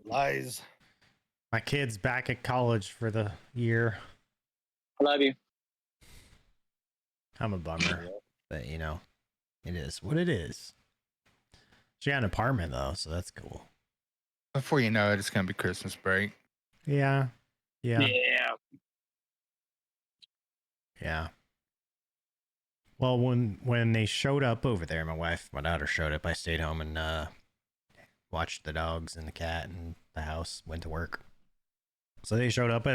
Lies. My kid's back at college for the year. I love you. I'm a bummer, but you know, it is what it is. She got an apartment though, so that's cool. Before you know it, it's gonna be Christmas break. Yeah. Yeah. Well, when they showed up over there, my daughter showed up. I stayed home and watched the dogs and the cat and the house. Went to work. So they showed up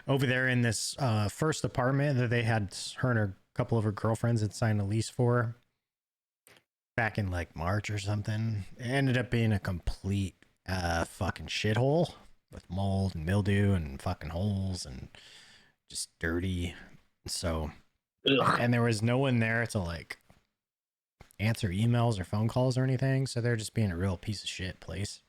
over there in this first apartment that they had her and a couple of her girlfriends had signed a lease for back in like March or something. It ended up being a complete fucking shithole with mold and mildew and fucking holes and just dirty. So, and there was no one there to like answer emails or phone calls or anything. So they're just being a real piece of shit place.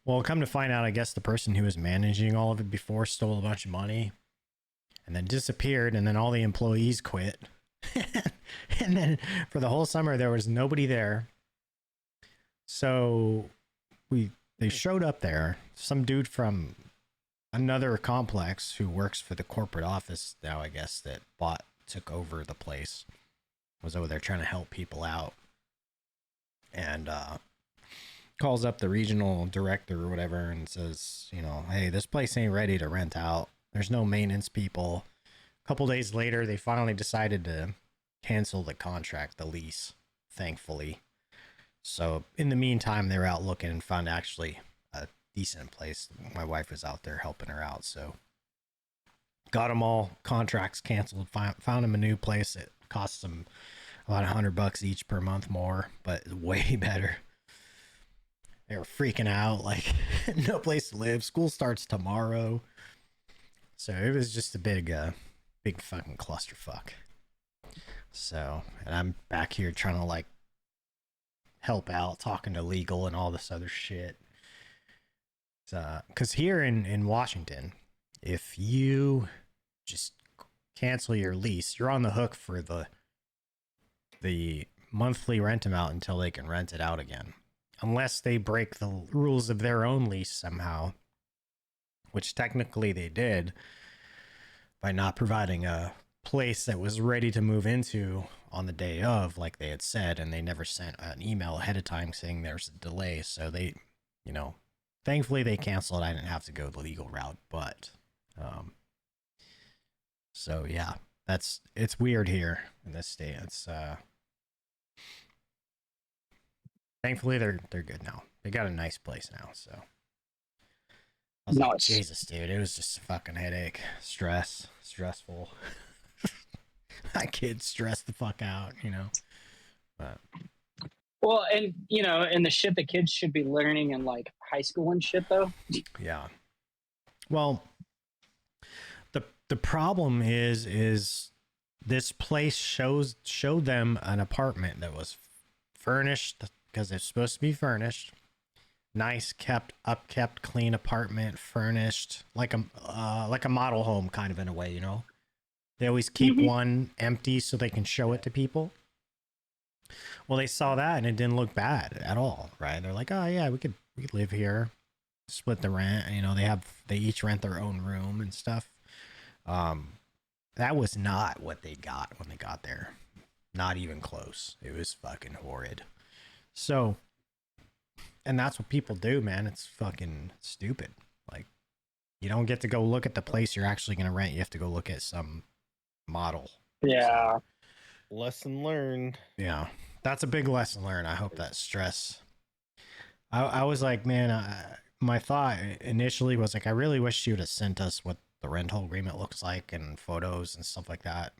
Well, come to find out, I guess the person who was managing all of it before stole a bunch of money and then disappeared, and then all the employees quit. And then for the whole summer, there was nobody there. So they showed up there. Some dude from another complex who works for the corporate office now, I guess, that took over the place, was over there trying to help people out. And calls up the regional director or whatever and says, you know, hey, this place ain't ready to rent out. There's no maintenance people. A couple days later, they finally decided to cancel the contract, the lease, thankfully. So in the meantime, they were out looking and found actually a decent place. My wife was out there helping her out. So got them all contracts canceled, found them a new place. It cost them about $100 each per month more, but way better. They were freaking out, like no place to live. School starts tomorrow. So it was just a big fucking clusterfuck. So, and I'm back here trying to like help out, talking to legal and all this other shit. Because here in Washington, if you just cancel your lease, you're on the hook for the monthly rent amount until they can rent it out again. Unless they break the rules of their own lease somehow, which technically they did by not providing a place that was ready to move into on the day of, like they had said, and they never sent an email ahead of time saying there's a delay. So they, you know, thankfully they canceled. I didn't have to go the legal route, but so yeah, it's weird here in this state. It's thankfully they're good now. They got a nice place now, so I was like, Jesus, dude, it was just a fucking headache, stressful. My kids stress the fuck out, you know. But well, and you know, and the shit that kids should be learning in like high school and shit, though. Yeah. Well, the problem is this place showed them an apartment that was furnished because it's supposed to be furnished. Nice, upkept, clean apartment, furnished like a model home, kind of in a way, you know. They always keep one empty so they can show it to people. Well, they saw that and it didn't look bad at all, right? They're like, oh yeah, we could live here, split the rent. You know, they each rent their own room and stuff. That was not what they got when they got there. Not even close. It was fucking horrid. So, and that's what people do, man. It's fucking stupid. Like, you don't get to go look at the place you're actually going to rent. You have to go look at some model. Yeah. So, lesson learned. Yeah. That's a big lesson learned. I hope that stress. I was like, man, my thought initially was like, I really wish you would have sent us what the rental agreement looks like and photos and stuff like that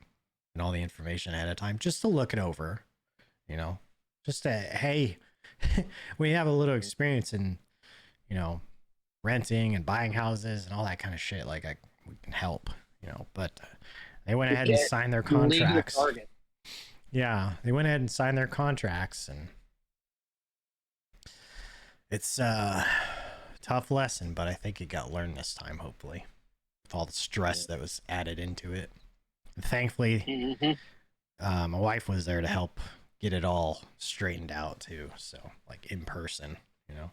and all the information ahead of time just to look it over, you know, just to, hey, we have a little experience in, you know, renting and buying houses and all that kind of shit. Like we can help, you know, but they went ahead and signed their contracts. Yeah. They went ahead and signed their contracts, and it's a tough lesson, but I think it got learned this time, hopefully, with all the stress that was added into it. And thankfully, my wife was there to help get it all straightened out too. So like in person, you know.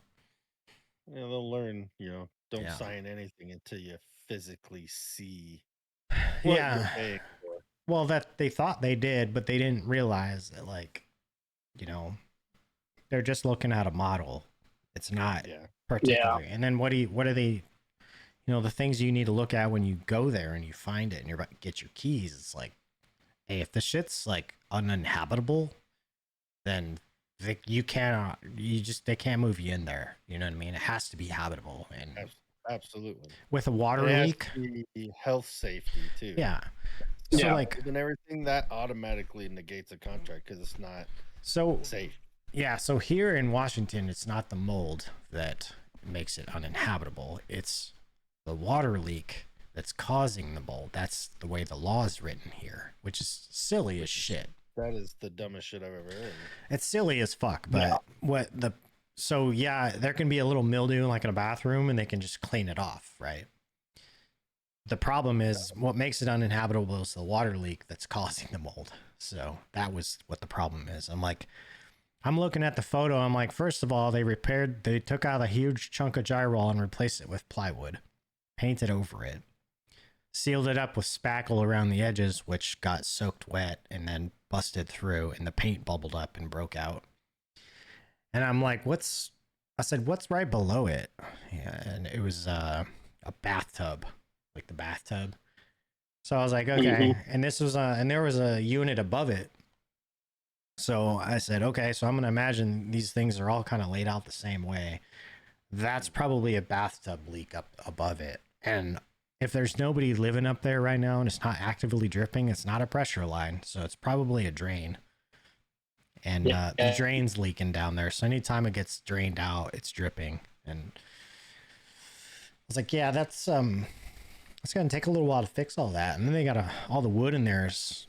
Yeah, they'll learn. Don't Yeah. sign anything until you physically see what you're Yeah. paying for. Well, that they thought they did, but they didn't realize that, like, you know, they're just looking at a model. It's not Yeah. particular. And then what are they? The things you need to look at when you go there and you find it and you're about to get your keys. It's like, hey, if the shit's like uninhabitable, then they can't move you in there. You know what I mean? It has to be habitable. And Absolutely. with a water And it has leak, to be health safety too. yeah. So So like, and everything that automatically negates a contract because it's not so safe. yeah. So here in Washington, it's not the mold that makes it uninhabitable. It's the water leak that's causing the mold. That's the way the law is written here, which is silly as shit. That is the dumbest shit I've ever heard. It's silly as fuck, but there can be a little mildew like in a bathroom and they can just clean it off, right? The problem is what makes it uninhabitable is the water leak that's causing the mold. So that was what the problem is. I'm looking at the photo. I'm like, first of all, they took out a huge chunk of drywall and replaced it with plywood, painted over it, sealed it up with spackle around the edges, which got soaked wet and then busted through, and the paint bubbled up and broke out. And I'm like, what's right below it? Yeah, and it was a bathtub, like the bathtub. So I was like, okay. And there was a unit above it. So I said, okay, so I'm gonna imagine these things are all kind of laid out the same way. That's probably a bathtub leak up above it. And if there's nobody living up there right now and it's not actively dripping, it's not a pressure line. So it's probably a drain. And the drain's leaking down there. So anytime it gets drained out, it's dripping. And I was like, yeah, it's going to take a little while to fix all that. And then they got all the wood in there is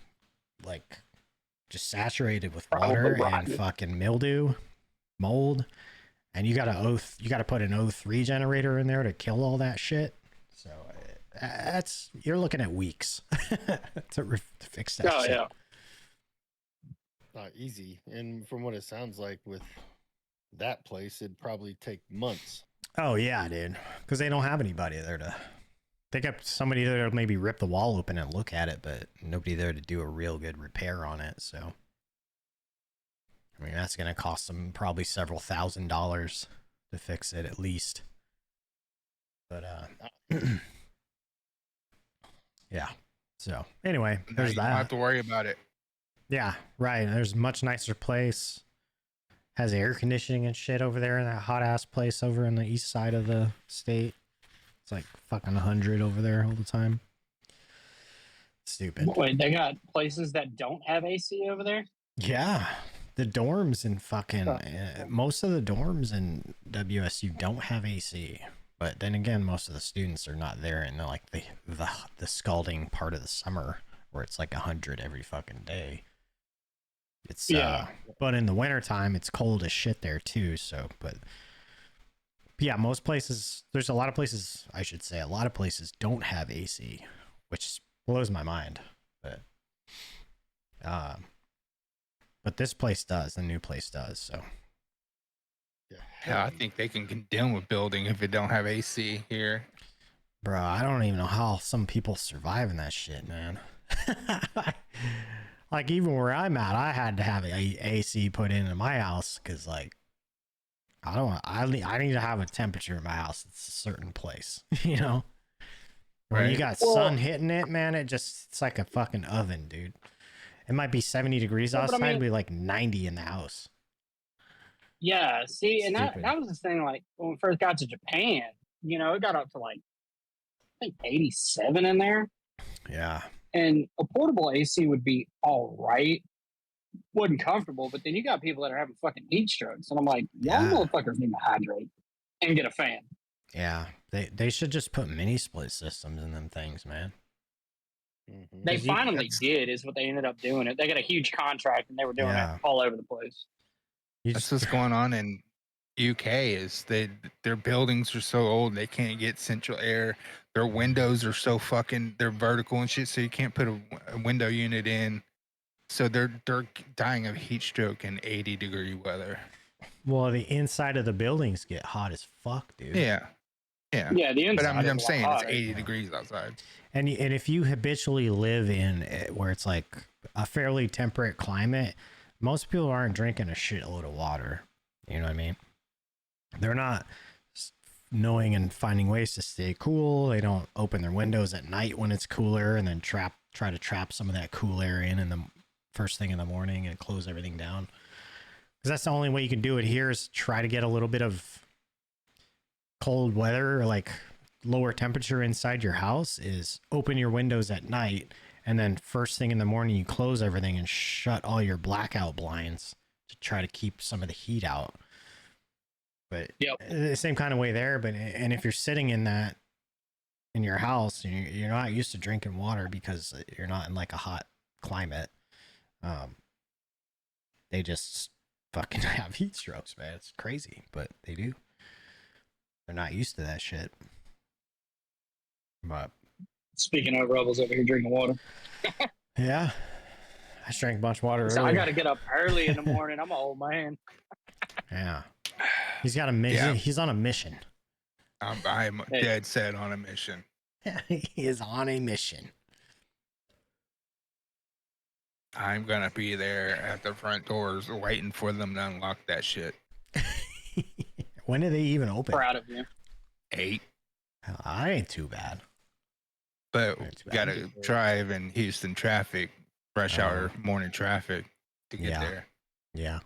like just saturated with water and fucking mildew, mold. And you got to put an O3 generator in there to kill all that shit. So you're looking at weeks to fix that shit. Yeah. Not easy. And from what it sounds like with that place, it'd probably take months. Oh yeah, dude. Because they don't have anybody there to. They got somebody there to maybe rip the wall open and look at it, but nobody there to do a real good repair on it. So, I mean, that's going to cost them probably several $1,000s to fix it at least. But yeah. So anyway, there's you that. don't have to worry about it. Yeah, right. There's a much nicer place. Has air conditioning and shit over there in that hot ass place over on the east side of the state. It's like fucking 100 over there all the time. Stupid. Wait, they got places that don't have AC over there? Yeah. The dorms in fucking most of the dorms in WSU don't have AC. But then again, most of the students are not there in like the scalding part of the summer where it's like 100 every fucking day. It's but in the wintertime it's cold as shit there too. So but yeah, most places, there's a lot of places don't have AC, which blows my mind. But this place does, the new place does. So yeah, I think they can condemn a building if it don't have AC here. Bro, I don't even know how some people survive in that shit, man. Like even where I'm at, I had to have AC put in my house because like I need to have a temperature in my house. It's a certain place, you know. When you got sun hitting it, man, it's like a fucking oven, dude. It might be 70 degrees outside, it'd be like 90 in the house. Yeah, see, and that was the thing. Like when we first got to Japan, you know, it got up to like I think 87 in there. Yeah. And a portable AC would be all right. Wasn't comfortable, but then you got people that are having fucking heat strokes. And I'm like, y'all motherfuckers need to hydrate and get a fan. Yeah. They should just put mini split systems in them things, man. Mm-hmm. They finally did, is what they ended up doing. They got a huge contract and they were doing it all over the place. That's what's going on in UK is their buildings are so old they can't get central air. Their windows are so they're vertical and shit, so you can't put a window unit in. So they're dying of heat stroke in 80-degree weather. Well, the inside of the buildings get hot as fuck, dude. Yeah. Yeah. Yeah, the But inside. I'm saying it's hotter. 80 degrees outside. And if you habitually live in where it's like a fairly temperate climate, most people aren't drinking a shitload of water. You know what I mean? They're not knowing and finding ways to stay cool. They don't open their windows at night when it's cooler and then try to trap some of that cool air in the first thing in the morning and close everything down. Because that's the only way you can do it here is try to get a little bit of cold weather, or like lower temperature inside your house, is open your windows at night and then first thing in the morning you close everything and shut all your blackout blinds to try to keep some of the heat out. But the same kind of way there. But and if you're sitting in your house and you're not used to drinking water because you're not in like a hot climate, they just fucking have heat strokes, man. It's crazy, but they do. They're not used to that shit. But Speaking of rebels over here drinking water. yeah, I just drank a bunch of water So earlier. I got to get up early in the morning. I'm an old man. Yeah, he's got a mission. Yeah. He's on a mission. I'm dead set on a mission. He is on a mission. I'm gonna be there at the front doors waiting for them to unlock that shit. When do they even open? Proud of you. 8. I ain't too bad. But That's bad. gotta drive in Houston traffic, rush hour morning traffic to get there. Yeah.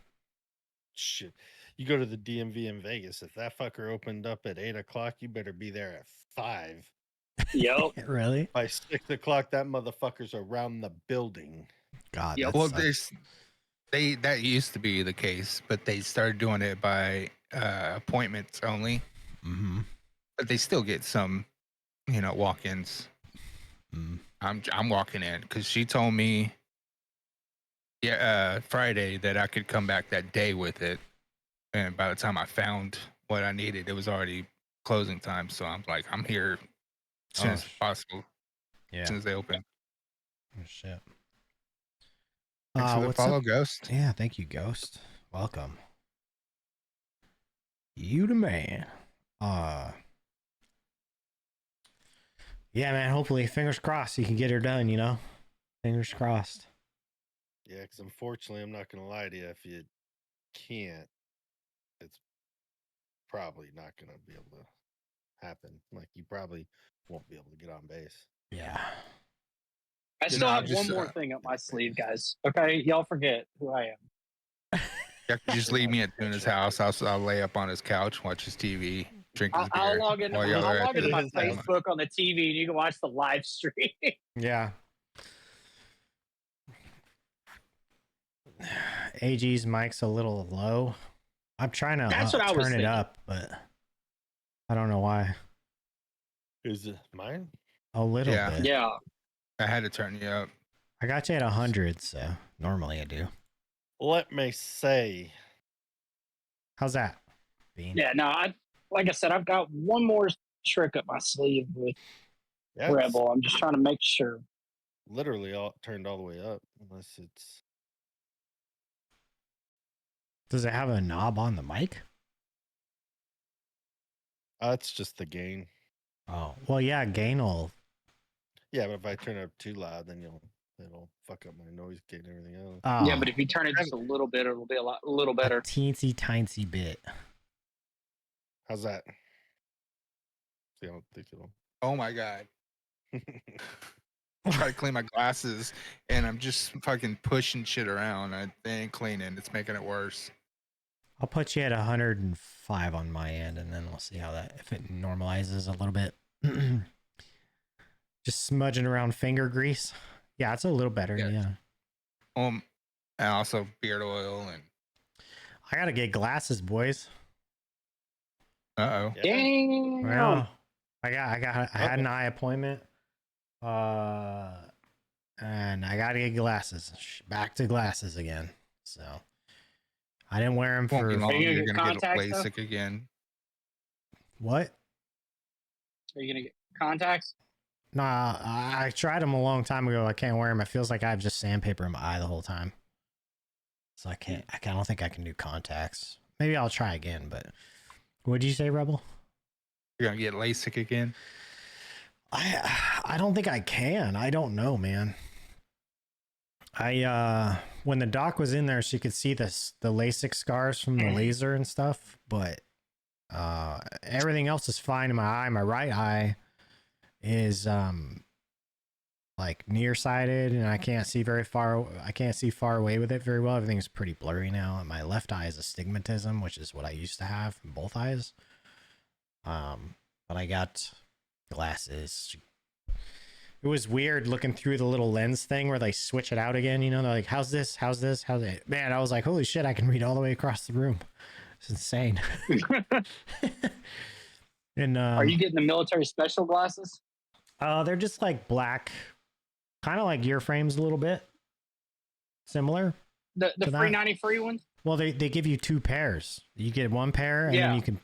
Shit. You go to the DMV in Vegas. If that fucker opened up at 8 o'clock, you better be there at 5. Yep. Really? By 6 o'clock, that motherfucker's around the building. God. Yep. that Well, sucks. that used to be the case, but they started doing it by appointments only. Mm-hmm. But they still get some, walk-ins. Mm. I'm walking in because she told me, Friday that I could come back that day with it, and by the time I found what I needed, it was already closing time. So I'm like, I'm here as soon as possible. Yeah. As soon as they open. Oh, shit. Thanks for the what's follow, up? Ghost. Yeah, thank you, Ghost. Welcome. You the man. Yeah, man. Hopefully, fingers crossed, you can get her done. Fingers crossed. Yeah, because unfortunately, I'm not going to lie to you. If you can't, it's probably not going to be able to happen. Like, you probably won't be able to get on base. Yeah. I still have one more thing up my sleeve, guys. Okay, y'all forget who I am. You can just leave me at Tuna's house. I'll lay up on his couch, watch his TV, drink his beer. I'll log into, while y'all are I'll log at into my his house. Facebook on the TV, and you can watch the live stream. Yeah. AG's mic's a little low. I'm trying to That's what I was turn it thinking. up, but I don't know why. Is it mine? A little Yeah. bit. Yeah. I had to turn you up. I got you at 100, so normally I do. Let me say. How's that, Bean? Yeah, no, like I said, I've got one more trick up my sleeve with Yeah, Rebel. I'm just trying to make sure. literally all turned all the way up, unless it's. Does it have a knob on the mic? It's just the gain. Oh, well, yeah, gain will. Yeah, but if I turn it up too loud, then it'll fuck up my noise gate and everything else. Oh, Yeah, but if you turn it just a little bit, it'll be a little a better. teensy tiny bit. How's that? See, I don't think it'll. Oh my god. I try to clean my glasses and I'm just fucking pushing shit around. They ain't cleaning. It's making it worse. I'll put you at 105 on my end, and then we'll see how if it normalizes a little bit. Just smudging around finger grease. Yeah, it's a little better. Yeah. And also beard oil and. I gotta get glasses, boys. Uh-oh. Yeah. Dang. Well, I had an eye appointment. And I gotta get glasses. Back to glasses again. So I didn't wear them Won't be for long. Are you You're gonna gonna get get a contacts, LASIK again. what? Are you going to get contacts? Nah, I tried them a long time ago. I can't wear them. It feels like I have just sandpaper in my eye the whole time. So I don't think I can do contacts. maybe I'll try again. But what did you say, Rebel? You're gonna get LASIK again? I don't think I can. I don't know, man. When the doc was in there, she could see the LASIK scars from the laser and stuff, but everything else is fine in my eye. My right eye is like nearsighted, and I can't see very far. I can't see far away with it very well. Everything's pretty blurry now. And my left eye is astigmatism, which is what I used to have in both eyes. But I got glasses. It was weird looking through the little lens thing where they switch it out again. You know, they're like, how's this? How's this? How's it? Man, I was like, holy shit, I can read all the way across the room. It's insane. And Are you getting the military special glasses? they're just like black, kind of like your frames a little bit. Similar. The to free that. 90 free ones? Well, they give you 2 pairs. You get 1 pair, and then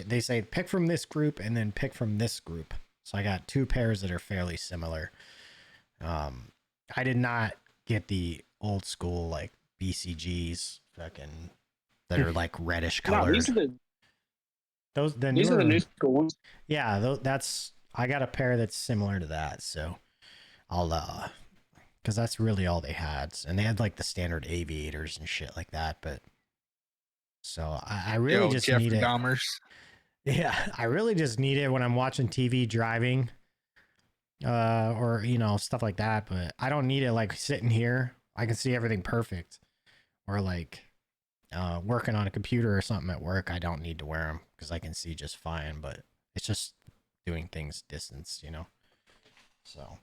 they say pick from this group and then pick from this group. So I got 2 pairs that are fairly similar. I did not get the old school like BCGs fucking that are like reddish colored. No, these are the new school ones. Yeah, I got a pair that's similar to that, so I'll because that's really all they had, and they had like the standard aviators and shit like that. But so I really just Jeffrey need it. Dahmers. Yeah, I really just need it when I'm watching TV driving, or stuff like that. But I don't need it like sitting here. I can see everything perfect, or like working on a computer or something at work. I don't need to wear them because I can see just fine. But it's just doing things distance, So.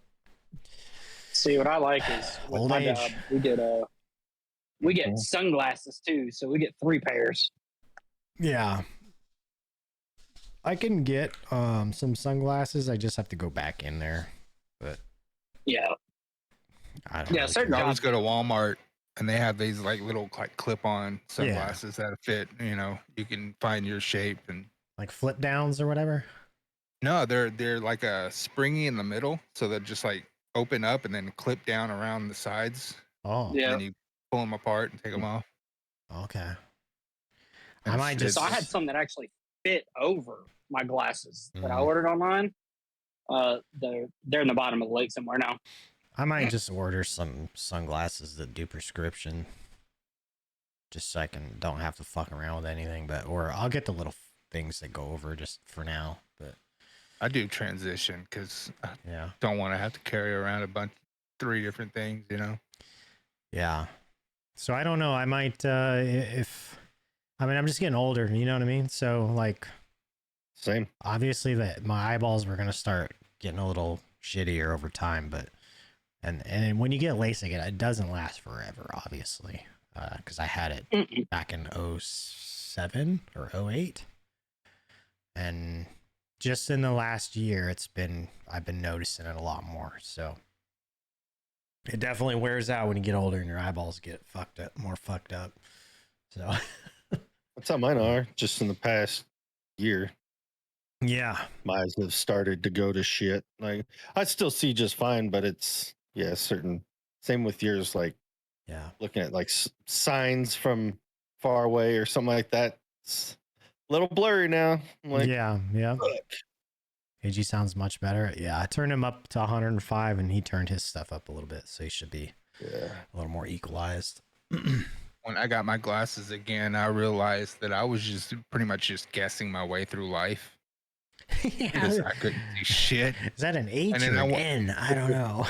See, what I like is with Old my age. job, we get sunglasses too, so we get 3 pairs. Yeah. I can get some sunglasses. I just have to go back in there. But yeah. I don't certain I always jobs. go to Walmart and they have these like little like clip-on sunglasses that fit. You can find your shape and like flip downs or whatever. no, they're like a springy in the middle, so they're just like open up and then clip down around the sides. Oh, Yeah. And then you pull them apart and take them off. okay. And I might just. So I had some that actually fit over my glasses that I Mhm. ordered online. They're in the bottom of the lake somewhere now. I might just order some sunglasses that do prescription, just so I don't have to fuck around with anything. Or I'll get the little things that go over just for now. But I do transition because I yeah, don't want to have to carry around 3 different things. yeah. So I don't know. I might I'm just getting older. You know what I mean? So like. Same. Obviously that my eyeballs were going to start getting a little shittier over time, but and when you get LASIK, it doesn't last forever, obviously, because I had it back in 07 or 08, and just in the last year I've been noticing it a lot more. So it definitely wears out when you get older and your eyeballs get more fucked up. So That's how mine are. Just in the past year, yeah, my eyes have started to go to shit. Like I still see just fine, but it's certain. Same with yours. Like yeah, looking at like signs from far away or something like that. It's a little blurry now. I'm like, yeah. look. AG sounds much better. Yeah, I turned him up to 105 and he turned his stuff up a little bit, so he should be a little more equalized. When I got my glasses again, I realized that I was just pretty much just guessing my way through life. Because I couldn't see shit. Is that an H And or then an N? I don't know.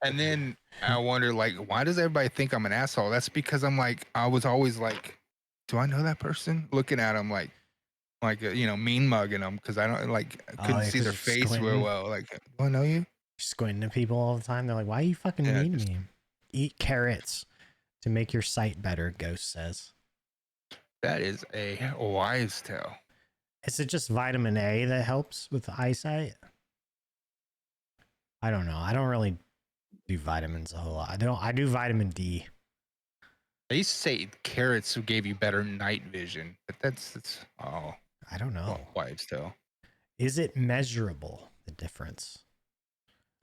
And then I wonder, like, why does everybody think I'm an asshole? That's because I was always like, do I know that person? Looking at them like mean mugging them because I couldn't see their face real well. Like, do I know you? Squinting at people all the time. They're like, why are you fucking mean to me? Eat carrots to make your sight better, Ghost says. That is a wise tale. Is it just vitamin A that helps with eyesight? I don't know. I don't really do vitamins a whole lot. I do vitamin D. They used to say carrots gave you better night vision, but that's I don't know. Wives' tale. Is it measurable, the difference?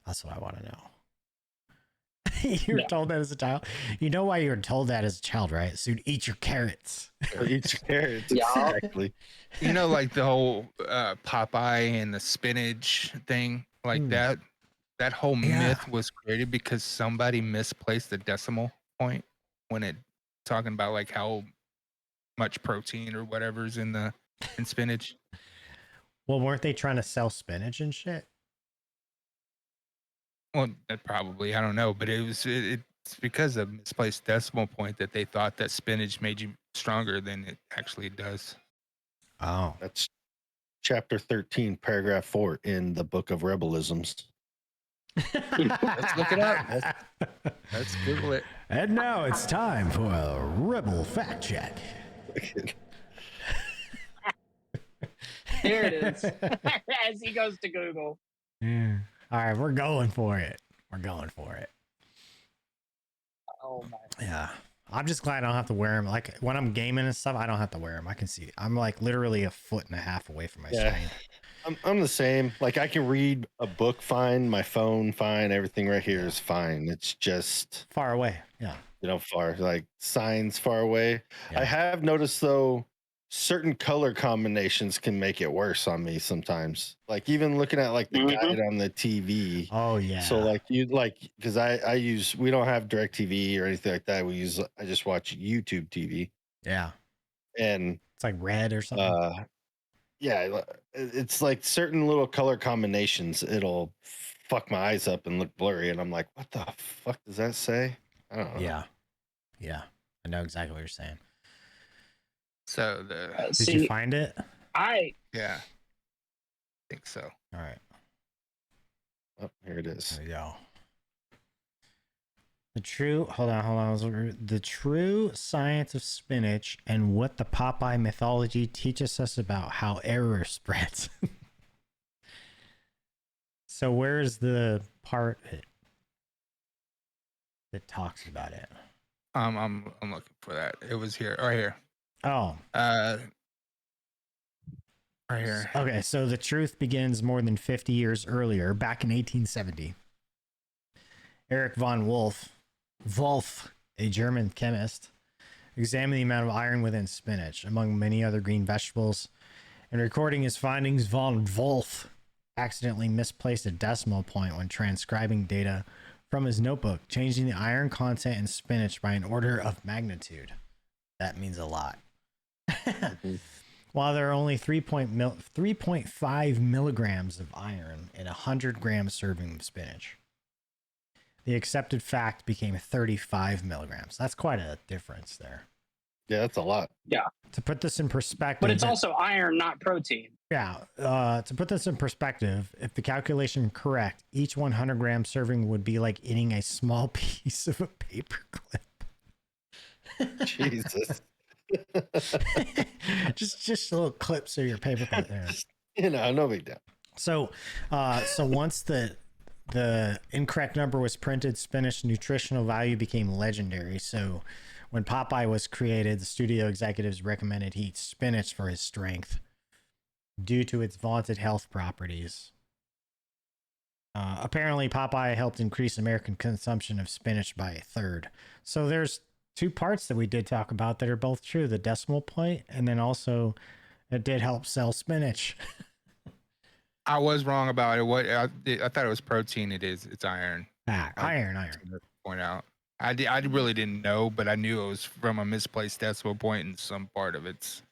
That's what I want to know. You were Yeah. told that as a child. You know why you were told that as a child, right? So you'd eat your carrots. Eat your carrots. Yeah. Exactly. You know, like the whole Popeye and the spinach thing, like Hmm. that whole Yeah. myth was created because somebody misplaced the decimal point when it talking about like how much protein or whatever's in spinach. Well, weren't they trying to sell spinach and shit? Well, probably, I don't know, but it's because of misplaced decimal point that they thought that spinach made you stronger than it actually does. Oh. That's chapter 13, paragraph 4 in the book of Rebelisms. Let's look it up. Let's Google it. And now it's time for a Rebel fact check. Here it is. As he goes to Google. Yeah. All right, we're going for it. We're going for it. Oh my. Yeah. I'm just glad I don't have to wear them. Like when I'm gaming and stuff, I don't have to wear them. I can see. I'm like literally a foot and a half away from my screen. I'm the same. Like I can read a book fine, my phone fine, everything right here is fine. It's just Far away. Yeah. far, like signs far away. Yeah. I have noticed though, certain color combinations can make it worse on me sometimes. Like even looking at like the guide on the TV. Oh yeah. So like because we don't have DirecTV or anything like that. I just watch YouTube TV. Yeah. And it's like red or something. Yeah, it's like certain little color combinations. It'll fuck my eyes up and look blurry, and I'm like, what the fuck does that say? I don't know. Yeah. I know exactly what you're saying. So did you find it? Yeah, I think so. All right. Oh, here it is. There we go. Hold on. The true science of spinach and what the Popeye mythology teaches us about how error spreads. So where's the part that talks about it? I'm looking for that. It was here, right here. Oh. Right here. Okay, so the truth begins more than 50 years earlier, back in 1870. Erich von Wolf, a German chemist, examined the amount of iron within spinach, among many other green vegetables. In recording his findings, von Wolf accidentally misplaced a decimal point when transcribing data from his notebook, changing the iron content in spinach by an order of magnitude. That means a lot. While there are only 3.5 milligrams of iron in a 100-gram serving of spinach, the accepted fact became 35 milligrams. That's quite a difference there. Yeah, that's a lot. Yeah. To put this in perspective... But it's also iron, not protein. Yeah. To put this in perspective, if the calculation correct, each 100-gram serving would be like eating a small piece of a paper clip. Jesus. just little clips of your paper clip there. No big deal. So once the incorrect number was printed, spinach nutritional value became legendary. So when Popeye was created, the studio executives recommended he eat spinach for his strength due to its vaunted health properties. Apparently, Popeye helped increase American consumption of spinach by a third. So there's two parts that we did talk about that are both true: the decimal point, and then also it did help sell spinach. I was wrong about it. What I thought it was protein. It's iron. Iron. Point out. I really didn't know, but I knew it was from a misplaced decimal point in some part of it.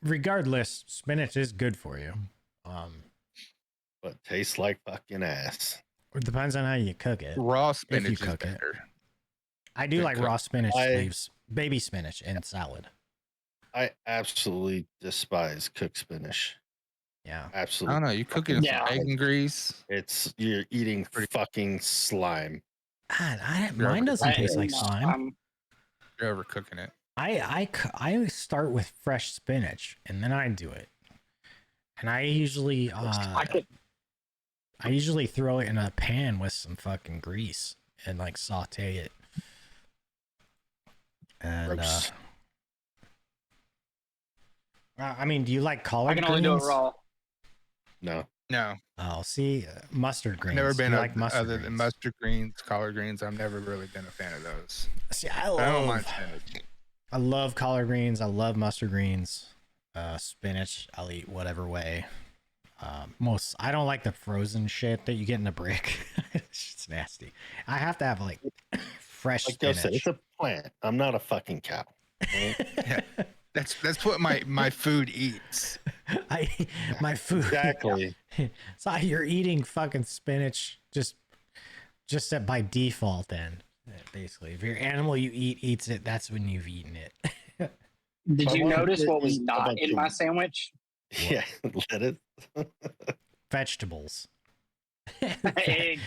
Regardless, spinach is good for you. But tastes like fucking ass. It depends on how you cook it. Raw spinach is better. I do like raw spinach leaves, baby spinach, and salad. I absolutely despise cooked spinach. Yeah, absolutely. I don't know. You cook it in some egg and grease. You're eating fucking slime. God, mine doesn't taste like slime. You're overcooking it. I start with fresh spinach and then I do it, and I usually throw it in a pan with some fucking grease and like saute it. And I mean, do you like collard greens? I can only do it raw. No. No, Oh, see, mustard greens. never been You a, like mustard other greens. than mustard greens, collard greens. I've never really been a fan of those. See, I don't mind spinach. I love collard greens. I love mustard greens. Spinach, I'll eat whatever way. I don't like the frozen shit that you get in a brick. It's nasty. I have to have like fresh Like Joe spinach. said, it's a plant. I'm not a fucking cow. Right? Yeah, that's what my food eats. My food. Exactly. So you're eating fucking spinach just by default. Then basically, if your animal you eat eats it, that's when you've eaten it. Did I you wanted notice to what was eat a not bunch in of- my sandwich? Yeah, let it. Vegetables. Exactly.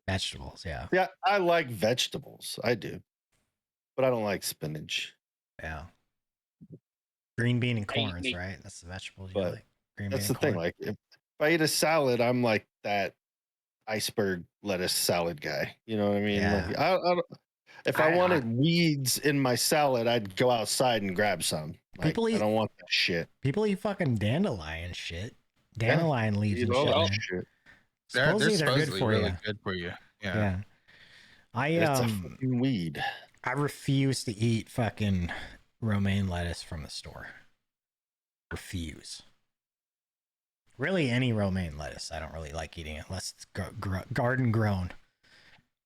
Vegetables. Yeah. Yeah, I like vegetables. I do, but I don't like spinach. Yeah. Green bean and I eat corns, meat. right? That's the vegetables you But like. Green That's bean the and thing. corn. Like, if I eat a salad, I'm like that iceberg lettuce salad guy. You know what I mean? Yeah. Like, if I wanted weeds in my salad, I'd go outside and grab some. Like, People I eat- don't want that shit. People eat fucking dandelion shit. Dandelion leaves Eat and all shit, that man. shit. They're Supposedly they're good supposedly for really you. good for you. Yeah. Yeah. It's a fucking weed. I refuse to eat fucking romaine lettuce from the store. Refuse. Really, any romaine lettuce, I don't really like eating it unless it's garden grown,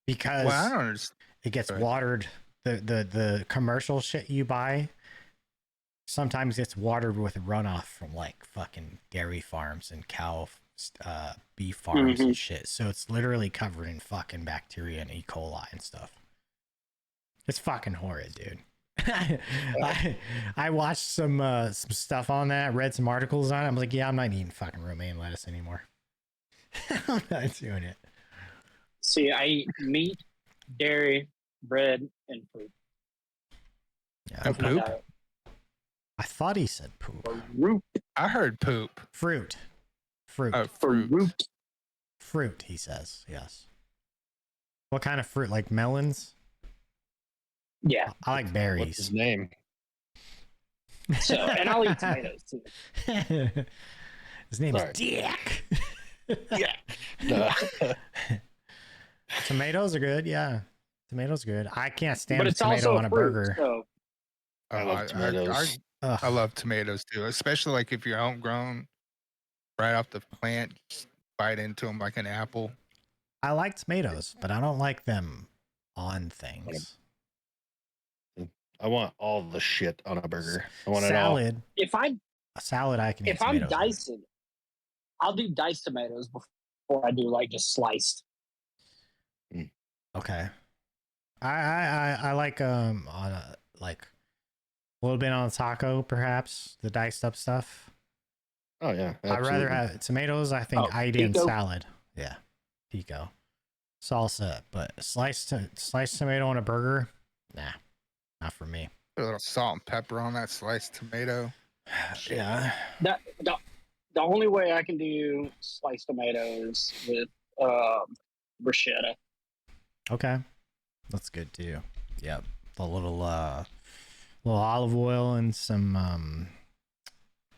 because Well, I don't understand. it gets Right. watered. The commercial shit you buy sometimes it's watered with runoff from like fucking dairy farms and beef farms and shit. So it's literally covered in fucking bacteria and E. coli and stuff. It's fucking horrid, dude. I watched some stuff on that, read some articles on it. I'm like, yeah, I'm not eating fucking romaine lettuce anymore. I'm not doing it. See, I eat meat, dairy, bread, and fruit. Yeah. And That's my poop? diet. I thought he said poop. Fruit. I heard poop. Fruit. Oh, fruit. Fruit. Fruit, he says. Yes. What kind of fruit? Like melons? Yeah. I like What's berries. his name? So, and I'll eat tomatoes too. His name Sorry. is Dick. Yeah. No. Tomatoes are good, yeah. Tomatoes are good. I can't stand But a it's tomato also on a a fruit. burger. So I love tomatoes. Ugh. I love tomatoes too, especially like if you're homegrown, right off the plant, just bite into them like an apple. I like tomatoes, but I don't like them on things. I want all the shit on a burger. I want Salad. if I'm A salad I can eat if I'm tomatoes with. dicing, I'll do diced tomatoes before I do like just sliced. Okay. I like on like a little bit on a taco, perhaps the diced up stuff. all. Oh yeah. I'd rather absolutely. have tomatoes. I think Oh, I eat in pico? salad. Yeah, pico, salsa, but sliced tomato on a burger, nah, not for me. Put a little salt and pepper on that sliced tomato. Yeah, The only way I can do sliced tomatoes with bruschetta. okay, that's good too. Yep, the little olive oil and some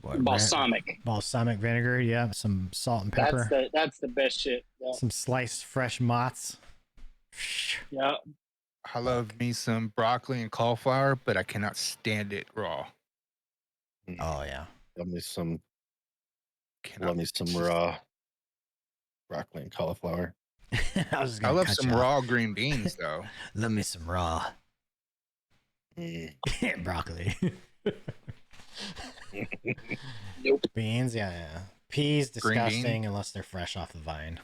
balsamic vinegar. Yeah, some salt and pepper. That's the best shit. Yeah. Some sliced fresh mozz. Yeah. I love me some broccoli and cauliflower, but I cannot stand it raw. Oh yeah. Love me some Cannot. raw broccoli and cauliflower. I was I gonna love cut some you off. raw green beans though. Love me some raw Mm. broccoli. Nope. Beans, yeah. Peas, Green bean? disgusting unless they're fresh off the vine.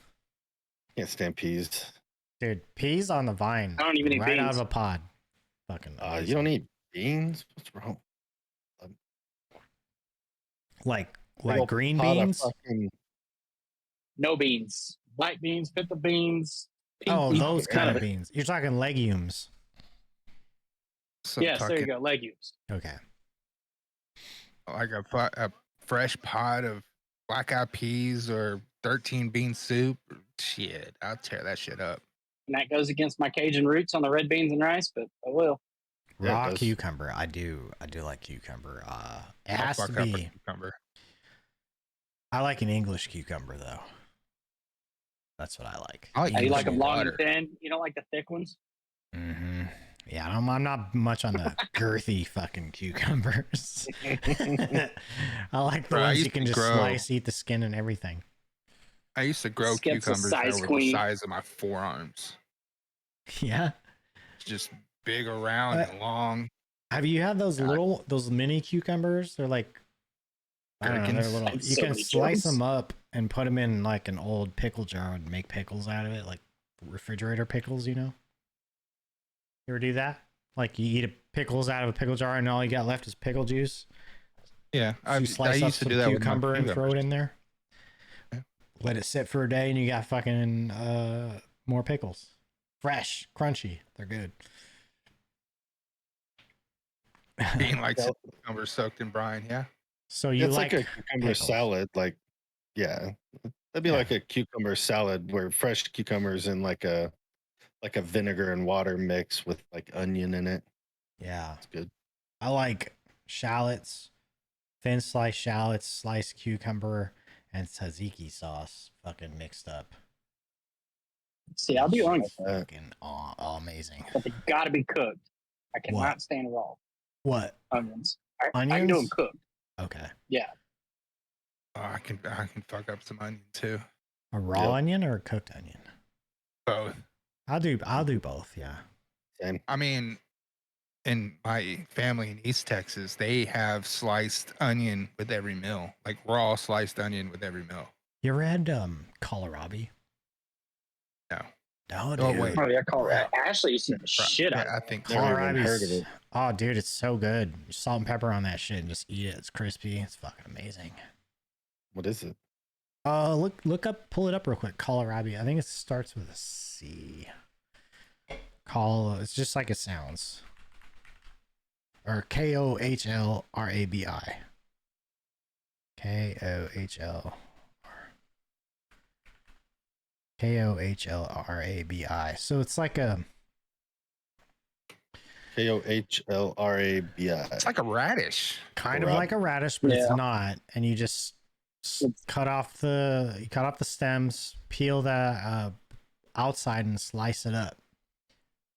Can't stand peas. Dude, peas on the vine. I don't even eat right out beans. of a pod. Fucking. You amazing. don't eat beans? What's wrong? like Big old green pot of beans. fucking- No beans. Black beans, pinto beans. pink Oh, beans, those kind none of it. beans. You're talking legumes. So Yes, there you talking go. Legumes. Okay. like a fresh pot of black eyed peas or 13 bean soup. Shit, I'll tear that shit up. And that goes against my Cajun roots on the red beans and rice, but I will. Yeah, it Raw does. cucumber. I do like cucumber. It I'll has to fuck up a be. cucumber. I like an English cucumber though. That's what I like. I like You English like them long and water. thin? You don't like the thick ones? Mm-hmm. Yeah, I'm not much on the girthy fucking cucumbers. I like the Bro, I ones you used can to just grow- slice, eat the skin and everything. I used to grow Skip's a cucumbers that size were queen. the size of my forearms. Yeah. Just big around and long. Have you had those God. those mini cucumbers? They're like, I don't know, they're Gherkins? little. Had You so can many slice jokes. them up and put them in like an old pickle jar and make pickles out of it, like refrigerator pickles. You know? You ever do that? Like you eat pickles out of a pickle jar and all you got left is pickle juice. Yeah, So I you slice up used to some do that with my cucumber and throw it cucumbers. in there. Yeah. Let it sit for a day and you got fucking more pickles. Fresh, crunchy. They're good. Being like Yeah. cucumbers soaked in brine. Yeah. So you It's like like a cucumber pickles. salad. Like, yeah, that'd be Yeah. like a cucumber salad where fresh cucumbers in like a vinegar and water mix with like onion in it. Yeah. It's good. I like shallots, thin sliced shallots, sliced cucumber, and tzatziki sauce fucking mixed up. See, I'll be Shit's honest, fucking amazing. but they gotta be cooked. I cannot What? stand raw What? onions. I can do Onions? them cooked. Okay. Yeah. Oh, I can fuck up some onion too. A raw Yep. onion or a cooked onion? Both. I'll do both, yeah. Same. I mean, in my family in East Texas, they have sliced onion with every meal, like raw sliced onion with every meal. You ever had kohlrabi? No. No, dude. Oh, wait. Oh yeah, call Right. Ashley used to eat the shit out Yeah, of I it. think Never even Kohlrabi's- heard of it. Oh, dude, it's so good. Salt and pepper on that shit and just eat it. It's crispy. It's fucking amazing. What is it? Look up, pull it up real quick. Kohlrabi. I think it starts with a C. It's just like it sounds. Or KOHLRABI. KOHLRABI. So it's like a KOHLRABI. it's like a radish. kind of like a radish, but it's Yeah. not. And you just cut off the stems, peel the outside, and slice it up,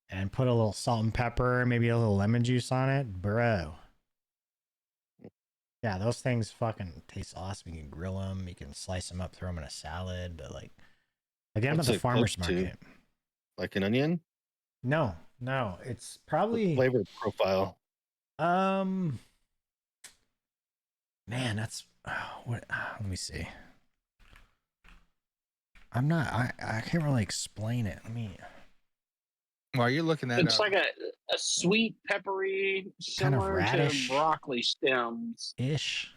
and put a little salt and pepper, maybe a little lemon juice on it, bro. Yeah, those things fucking taste awesome. You can grill them, you can slice them up, throw them in a salad, but like, again, What's at the it farmer's cooked to? market. Like an onion? No, it's The probably flavor profile. man, that's what. Let me see. I can't really explain it. Let me. While you're looking that It's up, like a sweet, peppery, Kind of similar radish. to broccoli stems. Ish.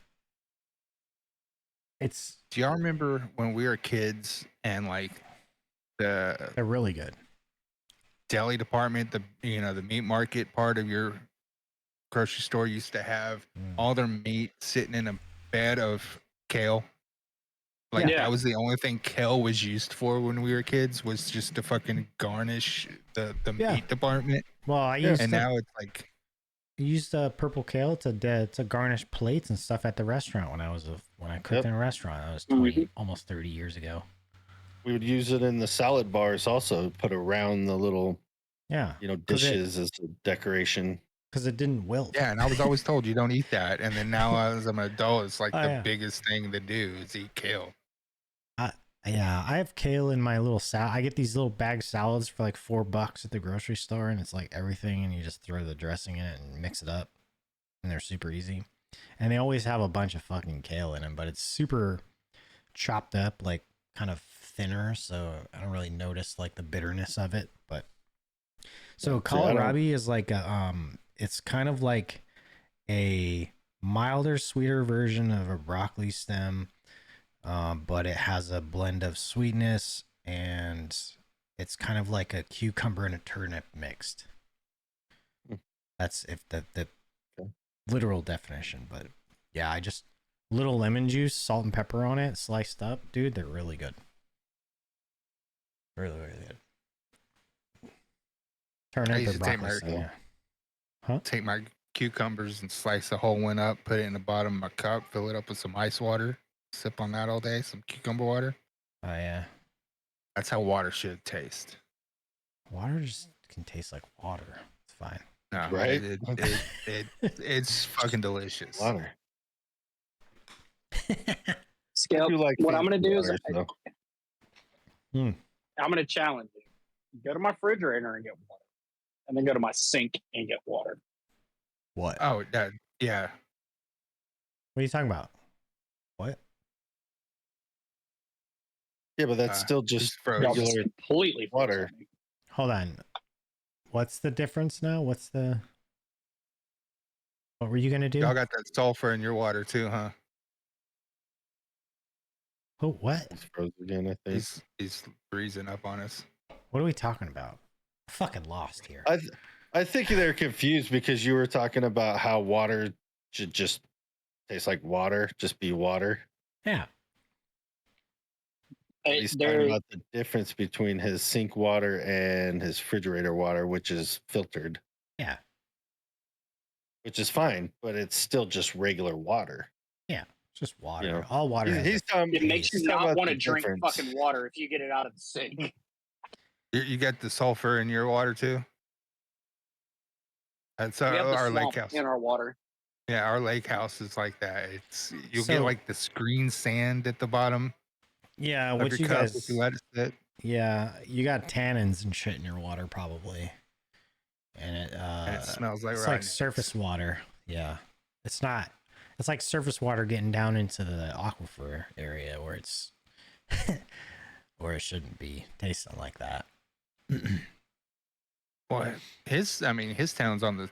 It's do y'all remember when we were kids and like the they're really good. deli department, the meat market part of your grocery store used to have all their meat sitting in a bed of kale. Like Yeah. that was the only thing kale was used for when we were kids, was just to fucking garnish the Yeah. meat department. Well, I Yeah. used And to now it's like used purple kale to garnish plates and stuff at the restaurant when I cooked Yep. in a restaurant. That was Mhm. almost 30 years ago. We would use it in the salad bars also, put around the little, Yeah, 'cause dishes as a decoration. because it didn't wilt. yeah, and I was always told you don't eat that. And then now as I'm an adult, it's like Oh, the yeah. biggest thing to do is eat kale. Yeah, I have kale in my little salad. I get these little bag salads for like $4 at the grocery store, and it's like everything, and you just throw the dressing in it and mix it up, and they're super easy. And they always have a bunch of fucking kale in them, but it's super chopped up, like kind of thinner, so I don't really notice like the bitterness of it. But so See, I don't- kohlrabi is like a it's kind of like a milder, sweeter version of a broccoli stem. But it has a blend of sweetness, and it's kind of like a cucumber and a turnip mixed. Hmm. That's if the Okay. literal definition, but yeah, I just little lemon juice, salt and pepper on it, sliced up, dude. They're really good. Really, really good. Turnip used or to take broccoli my- stem, yeah. Take my cucumbers and slice the whole one up, put it in the bottom of my cup, fill it up with some ice water, sip on that all day. Some cucumber water. Oh yeah, That's how water should taste. water just can taste like water. It's fine. No, Right? it's fucking delicious. Water. Skip, You like what I'm going to do water, is so. I'm going to challenge you. Go to my refrigerator and get water. And then go to my sink and get water. What? Oh, that yeah. What are you talking about? What? Yeah, but that's still he's just frozen. Y'all just regular completely froze water. on me. Hold on. What's the difference now? What were you gonna do? Y'all got that sulfur in your water too, huh? Oh, what? It's frozen again, I think. He's freezing up on us. What are we talking about? I'm fucking lost here. I think they're confused because you were talking about how water should just taste like water, just be water. Yeah. He's talking about the difference between his sink water and his refrigerator water, which is filtered. Yeah. Which is fine, but it's still just regular water. Yeah. It's just water. You know, all water. He's talking, It makes you he's talking not about want to the drink difference. fucking water if you get it out of the sink. You got the sulfur in your water too? That's We have the our lake swamp house. in our water. Yeah, our lake house is like that. It's you'll So- get like this green sand at the bottom Yeah, of what your you cup guys if you let it sit. Yeah, you got tannins and shit in your water probably. And And it smells like it's rotten like eggs. surface water. Yeah. It's not. It's like surface water getting down into the aquifer area where it's where it shouldn't be tasting like that. Well, his town's on the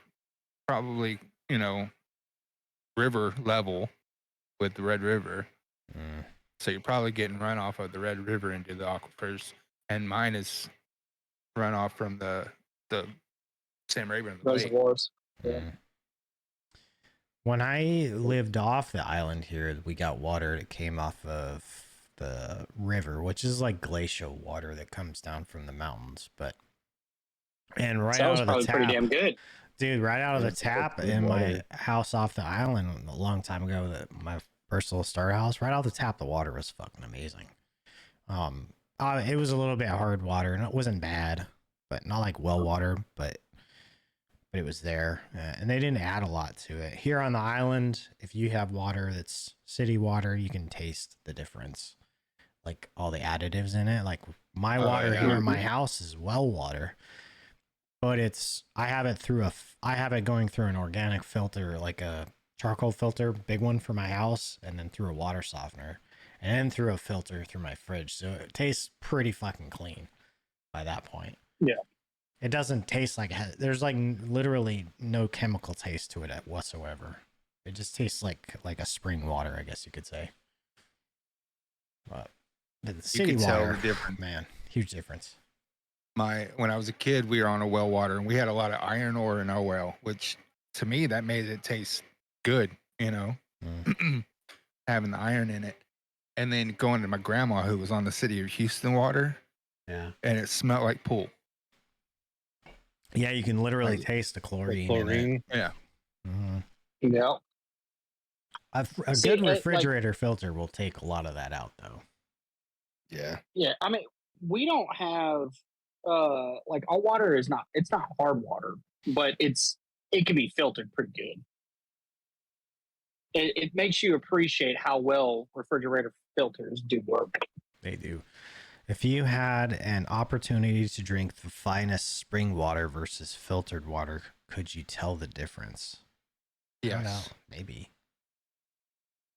probably, river level with the Red River. Mm. So you're probably getting runoff of the Red River into the aquifers. And mine is runoff from the Sam Rayburn Lake. Reservoirs. Yeah. Mm. When I lived off the island here, we got water that came off of the river, which is like glacial water that comes down from the mountains. And right So that out was of the probably pretty tap, damn good. dude, right out of the Yeah, it's tap good in my water. house off the island a long time ago, my first little starter house, right out of the tap, the water was fucking amazing. It was a little bit hard water, and it wasn't bad, but not like well water, but it was there, and they didn't add a lot to it. Here on the island, if you have water that's city water, you can taste the difference, like all the additives in it. Like my water yeah. here in my house is well water, but I have it going through an organic filter, like a charcoal filter, big one for my house, and then through a water softener, and then through a filter through my fridge. So it tastes pretty fucking clean by that point. Yeah. It doesn't taste like there's like literally no chemical taste to it whatsoever. It just tastes like a spring water, I guess you could say. But the city can tell water, the difference. man, huge difference. When I was a kid, we were on a well water, and we had a lot of iron ore in our well, which to me that made it taste good, having the iron in it. And then going to my grandma, who was on the City of Houston water, Yeah. and it smelled like pool. Yeah, you can literally Like- taste the chlorine. Chlorine. Yeah. In it. Yeah. A See, good like- refrigerator filter will take a lot of that out, though. Yeah. Yeah. I mean, we don't have like our water is not hard water, but it can be filtered pretty good. It makes you appreciate how well refrigerator filters do work. They do. If you had an opportunity to drink the finest spring water versus filtered water, could you tell the difference? I don't know. Yes. Maybe.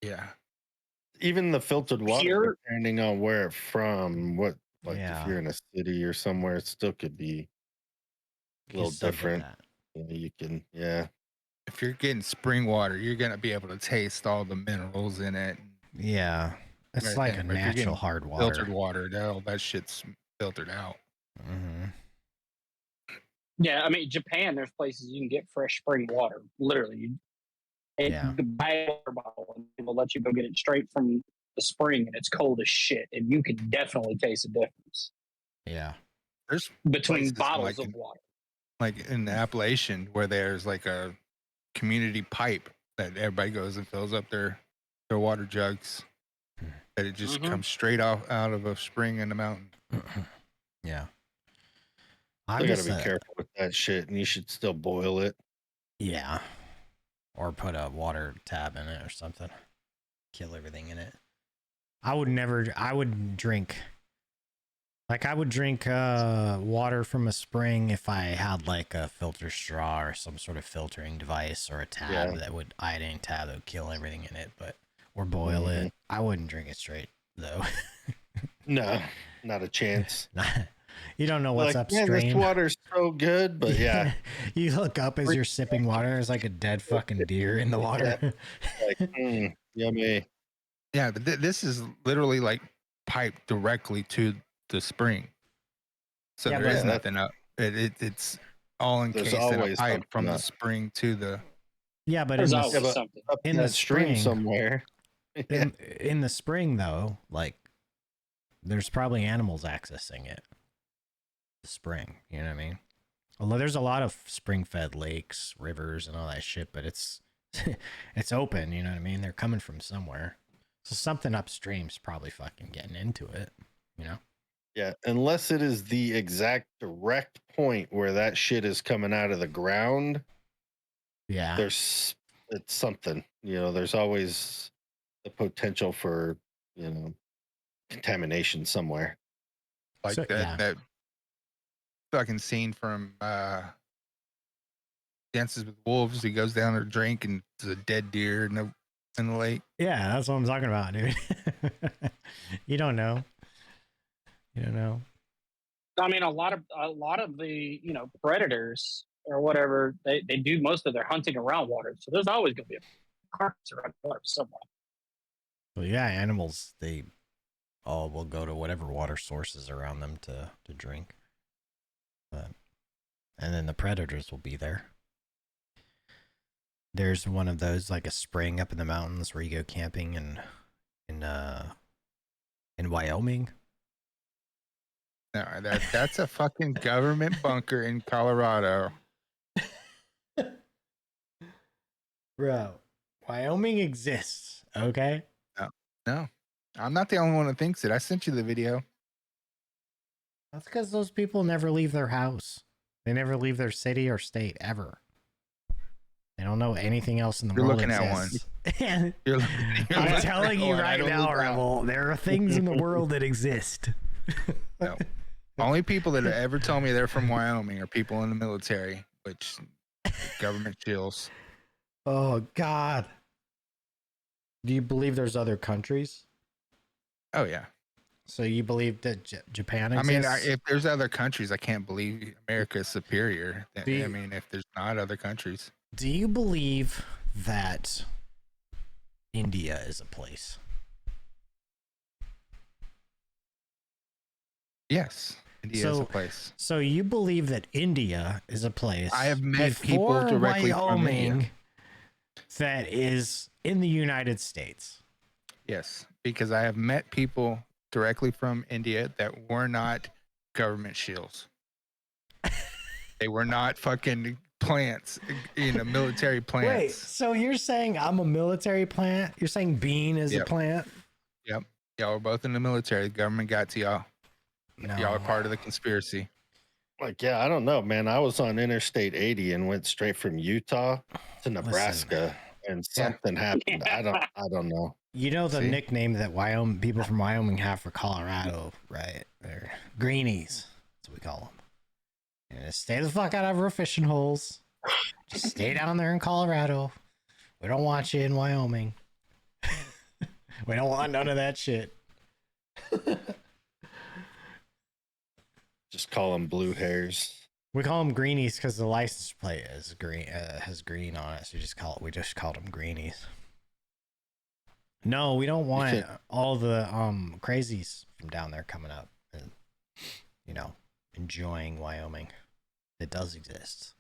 Yeah. Even the filtered water, Here- depending on where it's from, Yeah. if you're in a city or somewhere, it still could be You a can little still get different. that. You can, yeah. If you're getting spring water, you're gonna be able to taste all the minerals in it. Yeah. It's Right, like yeah, a but if you're natural getting hard water. Filtered water, all that shit's filtered out. Mm-hmm. Yeah, I mean, Japan, there's places you can get fresh spring water. Literally, Yeah. you can buy a water bottle and they'll let you go get it straight from the spring, and it's cold as shit, and you can definitely taste the difference Yeah. There's between places bottles like of in- water. like in the Appalachian where there's like a community pipe that everybody goes and fills up their water jugs. that it just Mhm. comes straight off out of a spring in the mountain. Yeah. I I'm gotta just be careful with that shit, and you should still boil it. Yeah. Or put a water tab in it or something. Kill everything in it. I would drink. Like, I would drink water from a spring if I had like a filter straw or some sort of filtering device or a tab iodine tab that would kill everything in it, or boil it. I wouldn't drink it straight though. No, not a chance. You don't know what's Like, man, upstream. this water's so good, but yeah. You look up as you're sipping water, there's like a dead fucking deer in the water. Like, yummy. Yeah, but this is literally like piped directly to the spring. So Yeah, there is but- nothing up. It's all encased in a always pipe something from the up. spring to the. Yeah, but There's in always the, something. Up in that the stream spring, somewhere. Yeah. in the spring though, like there's probably animals accessing it. The spring, you know what I mean? Although there's a lot of spring-fed lakes, rivers, and all that shit, but it's it's open, you know what I mean? They're coming from somewhere, so something upstream's probably fucking getting into it, you know? Yeah, unless it is the exact direct point where that shit is coming out of the ground, Yeah. it's something. There's always the potential for, contamination somewhere. Like So, yeah. that fucking scene from Dances with Wolves. He goes down to drink and there's a dead deer in the lake. Yeah, that's what I'm talking about, dude. You don't know. You don't know. I mean, a lot of the predators or whatever they do most of their hunting around water, so there's always going to be a carcass around water somewhere. Well, yeah, animals, they all will go to whatever water sources around them to drink. And then the predators will be there. There's one of those, like a spring up in the mountains where you go camping in Wyoming. No, that's a fucking government bunker in Colorado. Bro, Wyoming exists, okay? No, I'm not the only one that thinks it. I sent you the video. That's because those people never leave their house. They never leave their city or state, ever. They don't know anything else in the You're world looking exists. at one. You're I'm telling you one. I right don't now, look around. Rebel, there are things in the world that exist. No. Only people that ever tell me they're from Wyoming are people in the military, which government chills. Oh, God. Do you believe there's other countries? Oh, yeah. So you believe that Japan I mean, exists? if there's other countries, I can't believe America is superior. Do you- I mean, if there's not other countries. Do you believe that India is a place? Yes, India is a place. So you believe that India is a place? I have met people before directly from India. Wyoming that is in the United States. Yes, because I have met people directly from India that were not government shills. They were not fucking plants, military plants. Wait, so you're saying I'm a military plant? You're saying Bean is a Yep. plant? Yep. Y'all were both in the military. The government got to y'all. No. Y'all are part of the conspiracy. Like, yeah, I don't know, man. I was on Interstate 80 and went straight from Utah to Nebraska, and something happened. I don't know. You know the See? nickname that people from Wyoming have for Colorado, right? They're greenies. That's what we call them. And just stay the fuck out of our fishing holes. Just stay down there in Colorado. We don't want you in Wyoming. We don't want none of that shit. Just call them blue hairs. We call them greenies because the license plate is green, has green on it. So we just called them greenies. No, we don't want all the crazies from down there coming up and enjoying Wyoming. It does exist.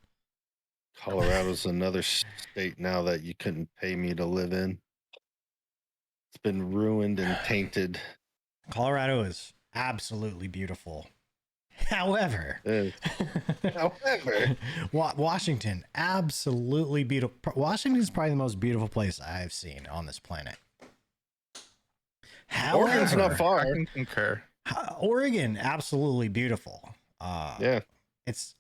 Colorado's another state now that you couldn't pay me to live in. It's been ruined and tainted. Colorado is absolutely beautiful. However, Washington, absolutely beautiful. Washington is probably the most beautiful place I've seen on this planet. Or It's not far. I can concur. Oregon, absolutely beautiful. Yeah. It's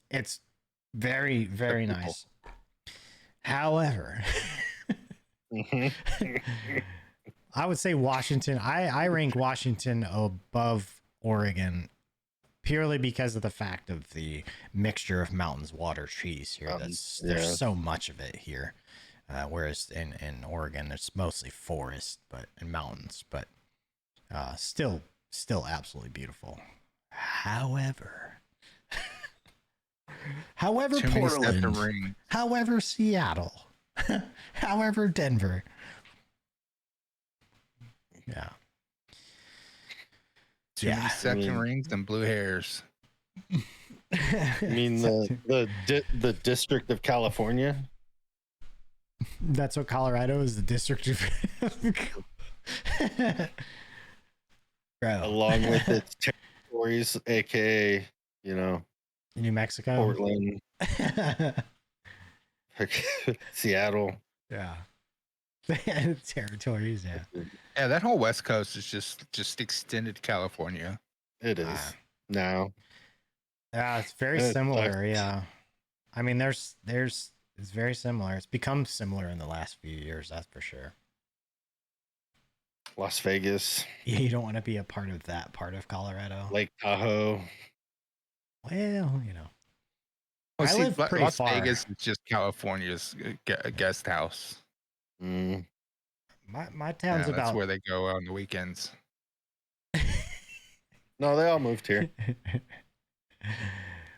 very, very nice. However, I would say Washington. I rank Washington above Oregon purely because of the fact of the mixture of mountains, water, trees here. There's so much of it here, whereas in Oregon it's mostly forest, and mountains, but still absolutely beautiful. However, Too many steps to Portland, ring. however Seattle, however Denver. Yeah. Too many section rings and blue hairs. You mean the District of California? That's what Colorado is, the District of Bro. Along with its territories, aka, New Mexico, Portland, Seattle. Yeah. Territories, yeah. Yeah, that whole West Coast is just extended California. It is now. Yeah, it's very similar. Yeah, I mean, it's very similar. It's become similar in the last few years, that's for sure. Las Vegas. Yeah, you don't want to be a part of that part of Colorado. Lake Tahoe. Well, Well, I live pretty Las far. Vegas is just California's guest house. Mm. My town's about. That's where they go on the weekends. No, they all moved here.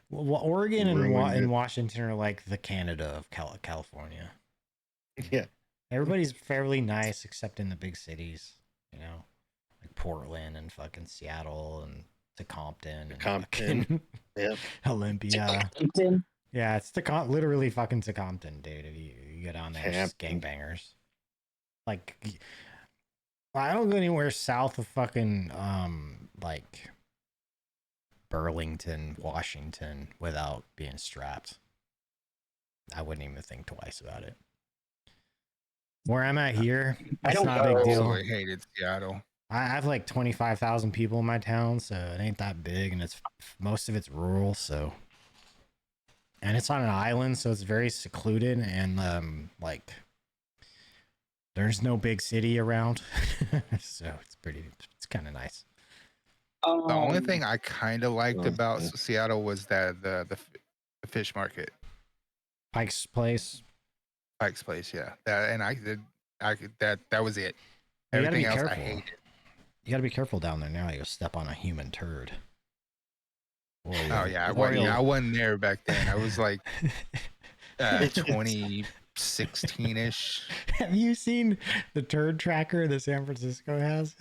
Well, Oregon and Washington are like the Canada of California. Yeah. Everybody's fairly nice except in the big cities, like Portland and fucking Seattle and Compton and Compton. Yep. Olympia. Compton. Yeah, it's literally fucking Compton, dude. If you get on there, it's gangbangers. Like, I don't go anywhere south of fucking like Burlington, Washington, without being strapped. I wouldn't even think twice about it. Where I'm at here, it's not a big deal. I hated Seattle. I have like 25,000 people in my town, so it ain't that big, and most of it's rural, so. And it's on an island, so it's very secluded, and like there's no big city around, so it's kind of nice. The only thing I kind of liked about Seattle was that the fish market. Pike's Place, yeah. That was it. You gotta Everything be else careful. I hated. You gotta be careful down there now. You'll step on a human turd. Oh yeah, I wasn't there back then. I was like 2016-ish. Have you seen the turd tracker that San Francisco has?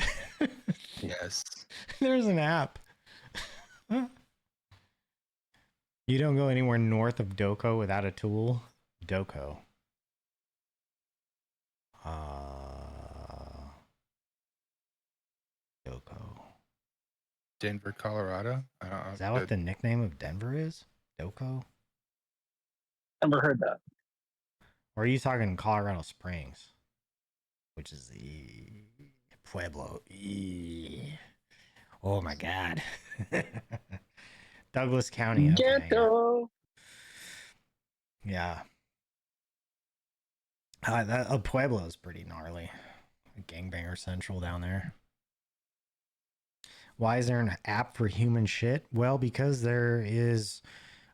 Yes. There's an app. You don't go anywhere north of Doco without a tool. Doco. Doco. Denver, Colorado. Is that what the nickname of Denver is? Doco? Never heard that. Or are you talking Colorado Springs? Which is the Pueblo. Oh my God. Douglas County. Okay. Ghetto. Yeah. Pueblo is pretty gnarly. Gangbanger Central down there. Why is there an app for human shit? Well, because there is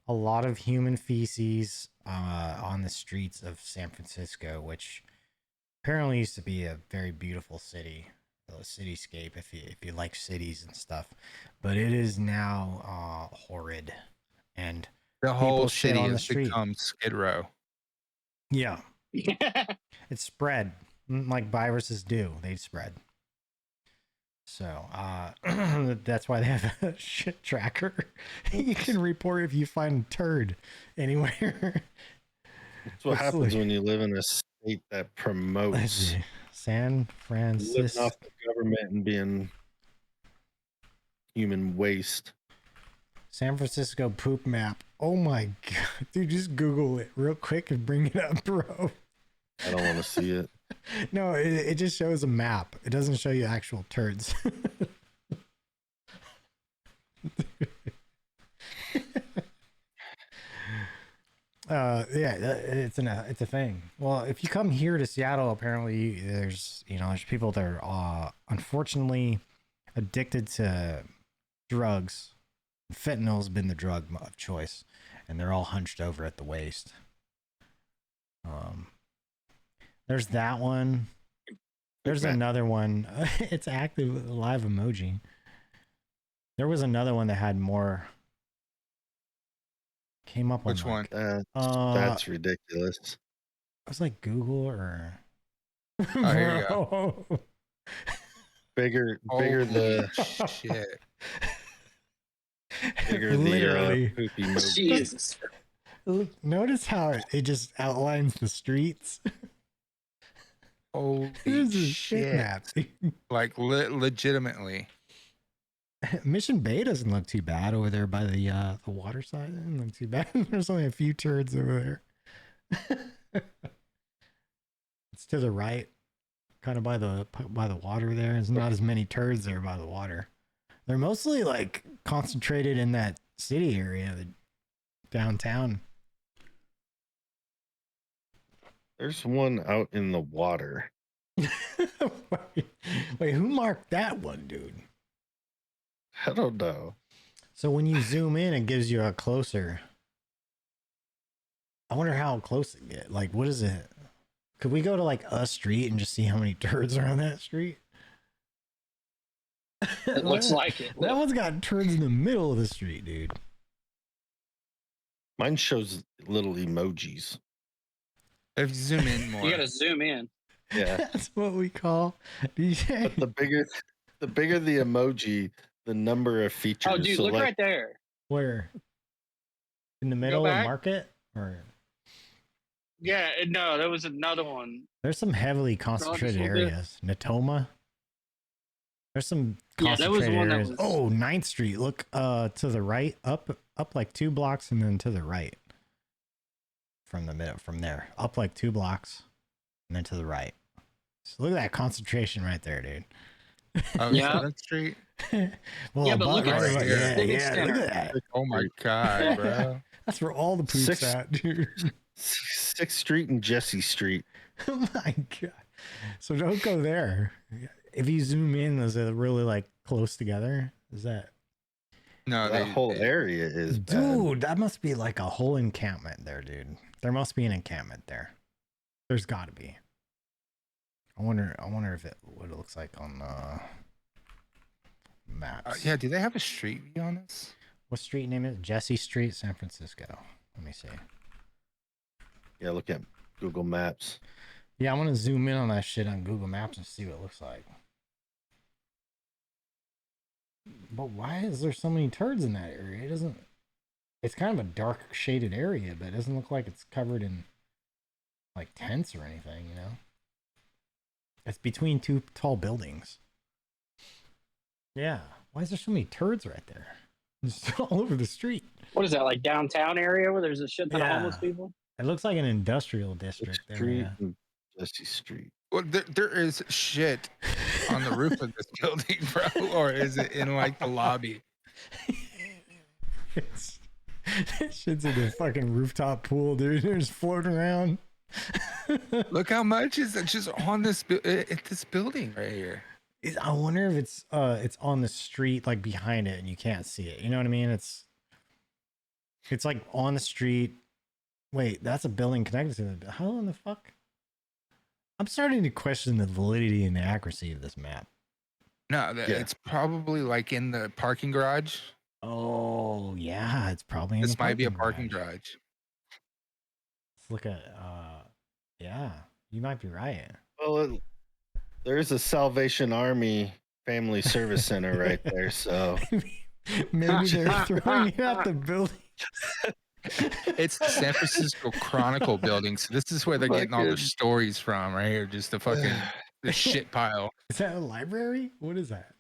a lot of human feces on the streets of San Francisco, which apparently used to be a very beautiful city, a cityscape if you like cities and stuff. But it is now horrid, and the whole city on the has street. become Skid Row. Yeah, it's spread like viruses do. They spread. So that's why they have a shit tracker. You can report if you find a turd anywhere. That's what happens when you live in a state that promotes San Francisco. Living off the government and being human waste. San Francisco poop map. Oh my God. Dude, just Google it real quick and bring it up, bro. I don't want to see it. No, it just shows a map. It doesn't show you actual turds. Yeah, it's a thing. Well, if you come here to Seattle, apparently there's people that are unfortunately addicted to drugs. Fentanyl's been the drug of choice, and they're all hunched over at the waist. There's that one. There's another one. It's active live emoji. There was another one that had more. Came up on Which one? That's ridiculous. It was like Google or. Oh, here you go. Bigger Holy the shit. bigger Literally. the poopy emoji. Jesus. Notice how it just outlines the streets. Holy This is shit. map. Like legitimately. Mission Bay doesn't look too bad over there by the water side. It doesn't look too bad. There's only a few turds over there. It's to the right, kind of by the water there. There's not as many turds there by the water. They're mostly like concentrated in that city area, the downtown. There's one out in the water. Wait, who marked that one, dude? I don't know. So when you zoom in, it gives you a closer. I wonder how close it get. Like, what is it? Could we go to like a street and just see how many turds are on that street? It looks like it. That one's got turds in the middle of the street, dude. Mine shows little emojis. If you zoom in more. You gotta zoom in. Yeah. That's what we call DJ. But the bigger the emoji, the number of features. Oh, dude, So look like, right there. Where? In the middle of back. Market? Or Yeah, no, there was another one. there's some heavily concentrated little bit. areas. Natoma. There's some Yeah, there was concentrated one that areas. was- Oh, 9th Street. Look to the right, up like 2 blocks and then to the right. From there. Up like 2 blocks and then to the right. So look at that concentration right there, dude. Oh, Yeah. 7th Street. Well, Yeah, but look right at about- it. yeah, Look at yeah, look center. at that. Oh my god, bro. That's where all the poop's Six- at, dude. 6th Street and Jesse Street. Oh my god. So don't go there. If you zoom in, is it really like close together? Is that No, That whole area is bad. dude? That must be like a whole encampment there, dude. There must be an encampment there. There's got to be. I wonder if what it looks like on maps. yeah, do they have a street view on this? What street name is it? Jesse Street, San Francisco. Let me see. Yeah, look at Google Maps. Yeah, I want to zoom in on that shit on Google Maps and see what it looks like. But why is there so many turds in that area? It doesn't. It's kind of a dark shaded area, but it doesn't look like it's covered in like tents or anything, you know? It's between 2 tall buildings. Yeah. Why is there so many turds right there? Just all over the street. What is that, like downtown area where there's a shit ton of Yeah. homeless people? It looks like an industrial district there. Street Yeah. and Jesse Street. Well, there is shit on the roof of this building, bro. Or is it in like the lobby? That shit's in the fucking rooftop pool, dude. They're just floating around. Look how much is it just on this this building right here. I wonder if it's on the street, like behind it, and you can't see it. You know what I mean? It's like on the street. Wait, that's a building connected to the. How in the fuck? I'm starting to question the validity and the accuracy of this map. No, Yeah. it's probably like in the parking garage. Oh yeah, it's probably in This the might be a parking garage. garage. Let's look at yeah, you might be right. Well, there's a Salvation Army Family Service Center right there. So Maybe they're throwing it at the building. It's the San Francisco Chronicle building, so this is where they're getting all their Fucking- stories from, right here. Just the fucking the shit pile. Is that a library? What is that?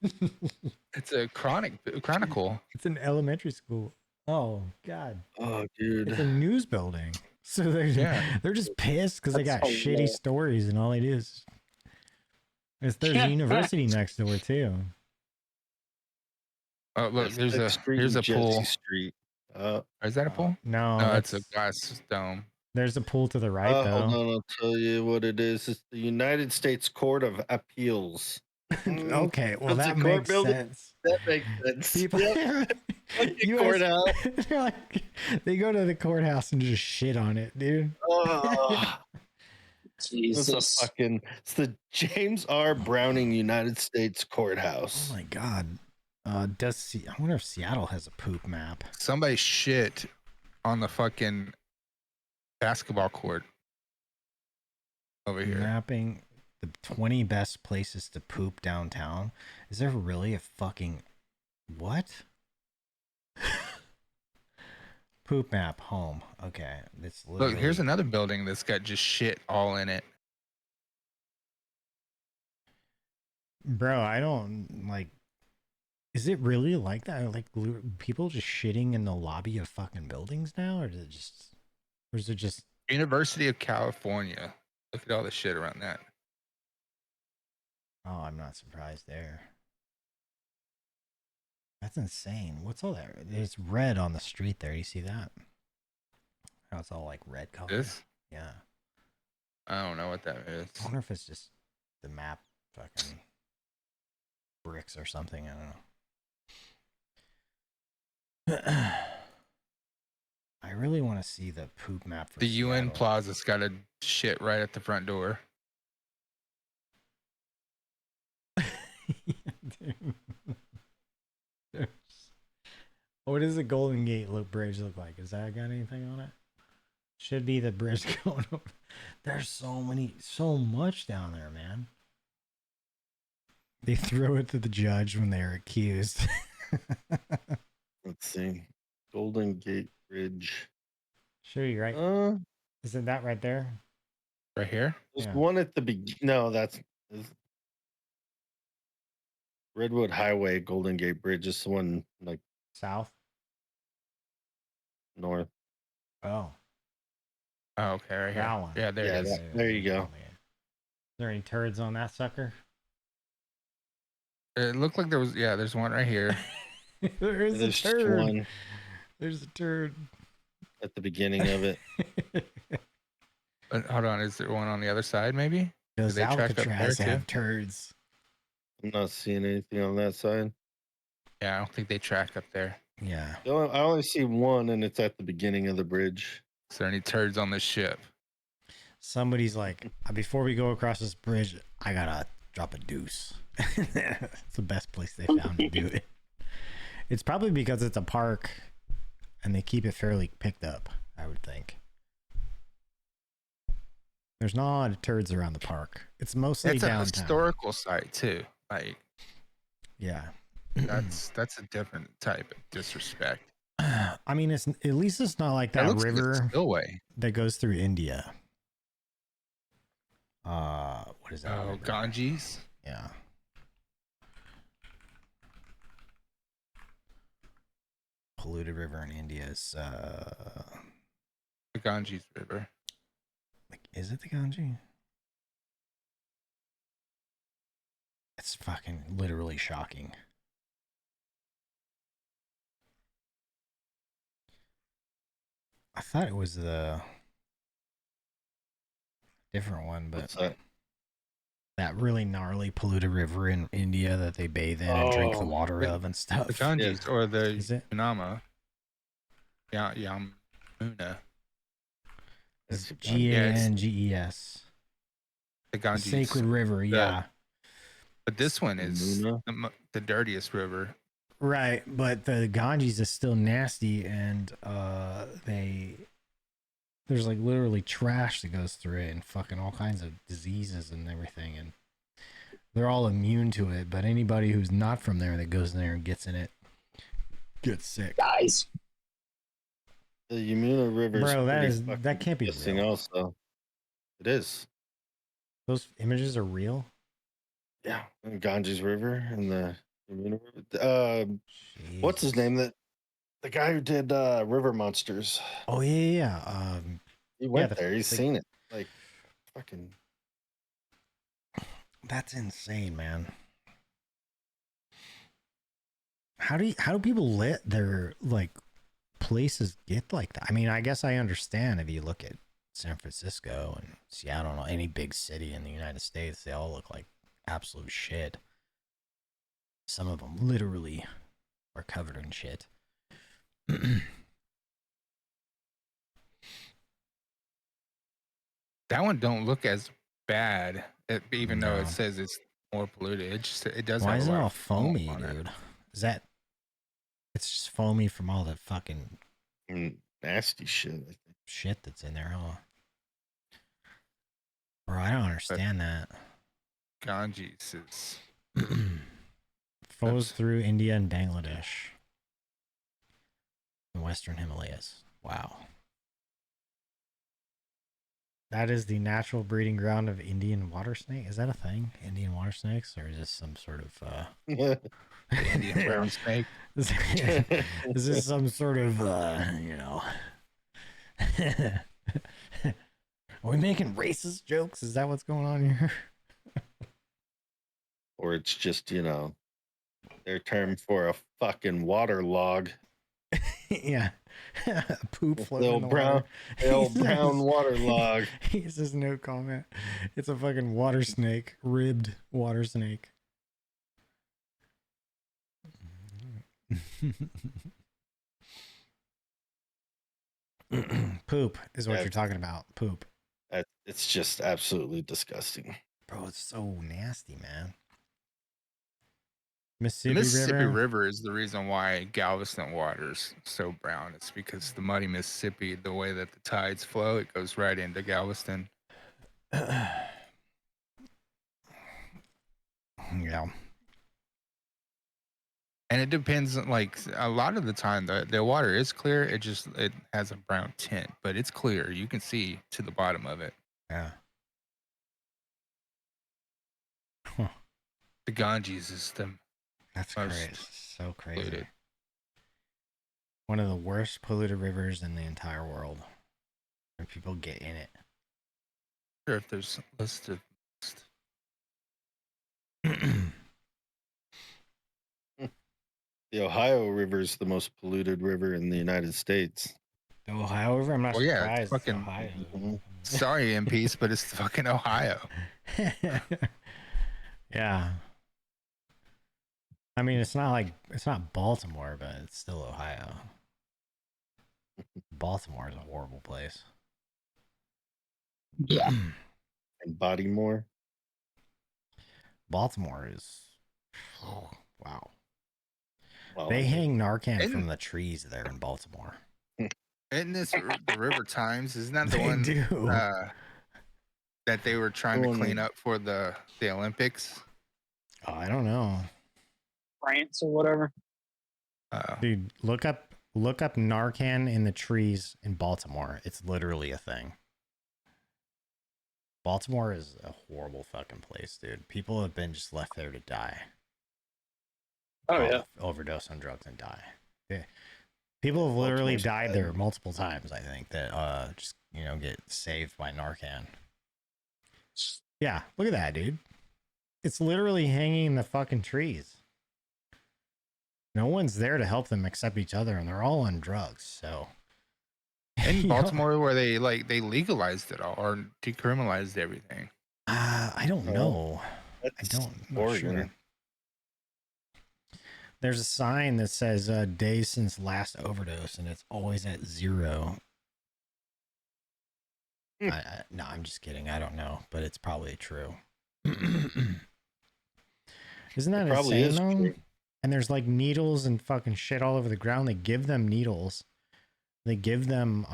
It's a chronicle. It's an elementary school. Oh God, oh, it's dude. a news building. So they're Yeah. they're just pissed because they got That's shitty hilarious. stories, and all they do is There's a university next door too. Oh, look, That's Sixth Street here's and a pool. Jesse Street. Is that a pool? No, No, it's a that's glass dome. there's a pool to the right Hold though. on, I'll tell you what it is. It's the United States Court of Appeals. Okay, well That's a that court makes building? sense. That makes sense. People, Yep. US Courthouse. they're like, they go to the courthouse and just shit on it, dude. Oh, Jesus. it's the James R. Browning United States Oh Courthouse. my god. I wonder if Seattle has a poop map. Somebody shit on the fucking basketball court over here. Mapping the 20 best places to poop downtown. Is there really a fucking what? Poop map home. Okay, it's literally... Look, here's another building that's got just shit all in it. Bro, I don't like. Is it really like that? Like people just shitting in the lobby of fucking buildings now, or is it just University of California. Look at all the shit around that. Oh, I'm not surprised there. That's insane. What's all that? There's red on the street there. You see that? How it's all like red color. This? Yeah. I don't know what that is. I wonder if it's just the map fucking bricks or something. I don't know. I really want to see the poop map for The UN Seattle. Plaza's got a shit right at the front door. What does the Golden Gate Bridge look like? Has that got anything on it? Should be the bridge going up. There's so much down there, man. They throw it to the judge when they're accused. Let's see. Golden Gate Bridge. Show you, right? Isn't that right there? Right here? There's Yeah. one at the beginning. No, that's Redwood Highway, Golden Gate Bridge. Is the one like South? north. Oh. Oh, okay, right here. That one. Yeah, there Yeah, it is. there you go. Is there any turds on that sucker? It looked like there was, yeah, there's one right here. There's a There's just turd. one There's a turd. at the beginning of it. Hold on, is there one on the other side maybe? Does they track up there Alcatraz too? have turds? I'm not seeing anything on that side. Yeah, I don't think they track up there. Yeah. I only see one, and it's at the beginning of the bridge. Is there any turds on this ship? Somebody's like, before we go across this bridge, I gotta drop a deuce. It's the best place they found to do it. It's probably because it's a park and they keep it fairly picked up, I would think. There's not a lot of turds around the park. It's mostly It's a downtown. historical site too. Like Yeah. that's a different type of disrespect. I mean, it's at least it's not like That that looks like a river spillway. that goes through India. What is that? Oh, river? Ganges. Yeah. Polluted river in India is The Ganges River. like, is it the Ganges? It's fucking literally shocking. I thought it was the different one, but What's that? that really gnarly polluted river in India that they bathe in and drink the water of and stuff. The Ganges or the Is it? Yanama. Yeah, Yamuna. It's It's Ganges. The Ganges. Sacred river, yeah. But this one is Yamuna? the dirtiest river. Right, but the Ganges is still nasty, and there's like literally trash that goes through it, and fucking all kinds of diseases and everything, and they're all immune to it. But anybody who's not from there that goes in there and gets in it gets sick. Guys. The Yamuna River. Bro, that can't be real. Also, it is. Those images are real. Yeah, and Ganges River and the Yamuna River. What's his Jesus. name? The guy who did River Monsters. Oh yeah. He went the- there. He's the- seen it. Like, fucking. That's insane, man. How do people let their like places get like that? I mean, I guess I understand if you look at San Francisco and Seattle, I don't know, any big city in the United States, they all look like absolute shit. Some of them literally are covered in shit. That one don't look as bad, even though No. it says it's more polluted. It does Why have is a it lot all of foam foamy, on it. dude? Is that it's just foamy from all the fucking Nasty shit. I think. shit that's in there, huh? Bro, I don't understand that. Ganges is Flows through India and Bangladesh. The Western Himalayas. Wow. That is the natural breeding ground of Indian water snake. Is that a thing? Indian water snakes? Or is this some sort of the Indian brown snake. is this some sort of you know are we making racist jokes? Is that what's going on here? Or it's just, their term for a fucking water log. Yeah. Poop The floating in old the brown, water. the old He brown says- water log. He says no comment. It's a fucking water snake. Ribbed water snake. Poop is what Yeah. you're talking about. Poop. It's just absolutely disgusting. Bro, it's so nasty, man. The Mississippi, Mississippi River. River is the reason why Galveston water's so brown. It's because the muddy Mississippi, the way that the tides flow, it goes right into Galveston. Yeah. And it depends, like a lot of the time, the water is clear. It has a brown tint, but it's clear. You can see to the bottom of it. Yeah. Huh. The Ganges is the That's most crazy. So crazy. polluted. One of the worst polluted rivers in the entire world. And people get in it. Sure, if there's a list of The Ohio River is the most polluted river in the United States. The Ohio River? I'm not Well, yeah, surprised. it's It's fucking- Ohio. Mhm. sorry, MPs, but it's fucking Ohio. Yeah. I mean, it's not Baltimore, but it's still Ohio. Baltimore is a horrible place. Yeah. And Bodymore. Baltimore is, oh, wow. Well, They hang Narcan And- from the trees there in Baltimore. Isn't this the River Times? Isn't that the They one do. that they were trying to Going clean on. up for the Olympics? Oh, I don't know. France or whatever. Dude, look up Narcan in the trees in Baltimore. It's literally a thing. Baltimore is a horrible fucking place, dude. People have been just left there to die. Oh yeah. Overdose on drugs and die. Yeah. People have literally Baltimore's died bad. there multiple times, I think, that just, get saved by Narcan. Yeah, look at that, dude. It's literally hanging in the fucking trees. No one's there to help them except each other, and they're all on drugs, so. In Baltimore, where they legalized it all or decriminalized everything. I don't know. That's I'm not Oregon. sure. There's a sign that says days since last overdose, and it's always at 0. Hmm. No, I'm just kidding. I don't know, but it's probably true. Isn't that It probably insane, is though? true. And there's like needles and fucking shit all over the ground. They give them needles. They give them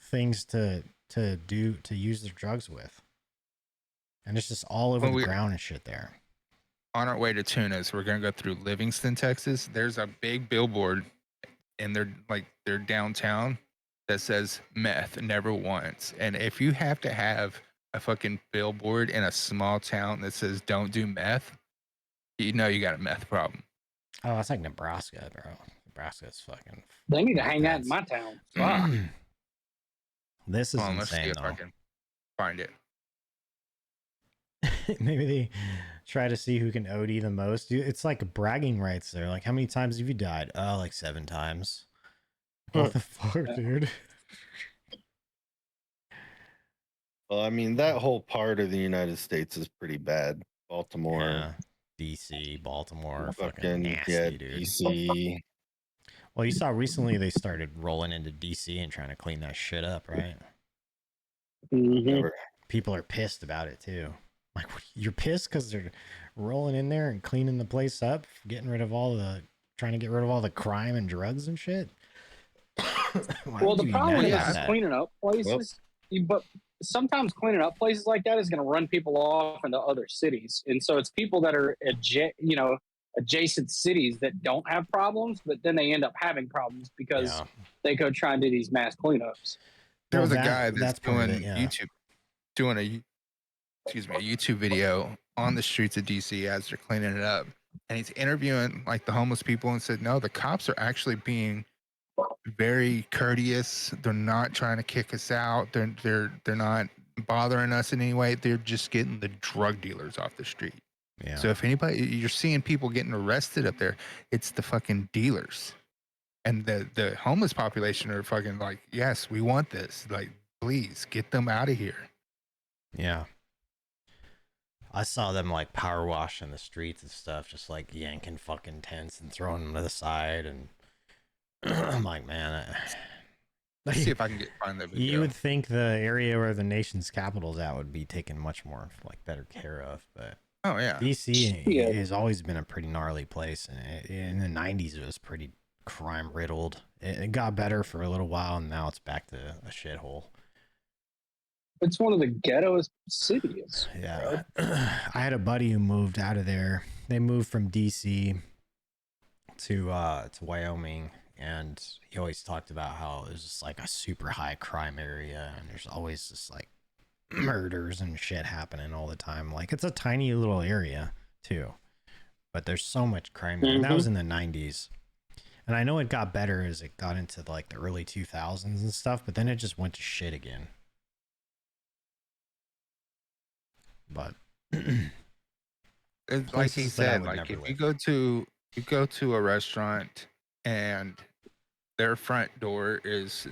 things to use their drugs with. And it's just all over the ground and shit there. On our way to Tuna's, we're gonna go through Livingston, Texas. There's a big billboard in their downtown that says meth never once. And if you have to have a fucking billboard in a small town that says don't do meth, you know you got a meth problem. Oh, that's like Nebraska, bro. Nebraska's fucking. They need to hang that in my town. Fuck. This is Hold on, let's see insane, if I though. can find it. Maybe they try to see who can OD the most. It's like bragging rights. They're like, how many times have you died? Oh, like 7 times. What the fuck, dude? Well, I mean, that whole part of the United States is pretty bad. Baltimore, Yeah. DC, Baltimore, fucking fucking nasty, dude. DC. Well, you saw recently they started rolling into DC and trying to clean that shit up, right? Mhm. People are pissed about it too. Like, you're pissed because they're rolling in there and cleaning the place up, trying to get rid of all the crime and drugs and shit. Why Well, would the you be problem mad is, about is that? cleaning up places, but sometimes cleaning up places like that is going to run people off into other cities, and so it's people that are adjacent cities that don't have problems, but then they end up having problems because they go try and do these mass cleanups. There Well, was a guy that's part of doing it, yeah. YouTube, doing a YouTube video on the streets of DC as they're cleaning it up, and he's interviewing like the homeless people and said, no, the cops are actually being very courteous. They're not trying to kick us out. They're not bothering us in any way. They're just getting the drug dealers off the street. Yeah. So if anybody, you're seeing people getting arrested up there, it's the fucking dealers. And the homeless population are fucking like, yes, we want this. Like, please get them out of here. Yeah. I saw them like power washing the streets and stuff, just like yanking fucking tents and throwing them to the side. And I'm like, man, Let's see if I can find that video. you would think the area where the nation's capital's at would be taken much more like better care of, but oh yeah, DC has always been a pretty gnarly place, and in the 90s it was pretty crime riddled. It got better for a little while, and now it's back to a shithole. It's one of the ghettoest cities. Yeah. I had a buddy who moved out of there. They moved from DC to Wyoming, and he always talked about how it was just like a super high crime area, and there's always just like murders and shit happening all the time. Like, it's a tiny little area too, but there's so much crime there. And that was in the 90s. And I know it got better as it got into like the early 2000s and stuff, but then it just went to shit again. But it's like he said, like if you go to a restaurant and their front door is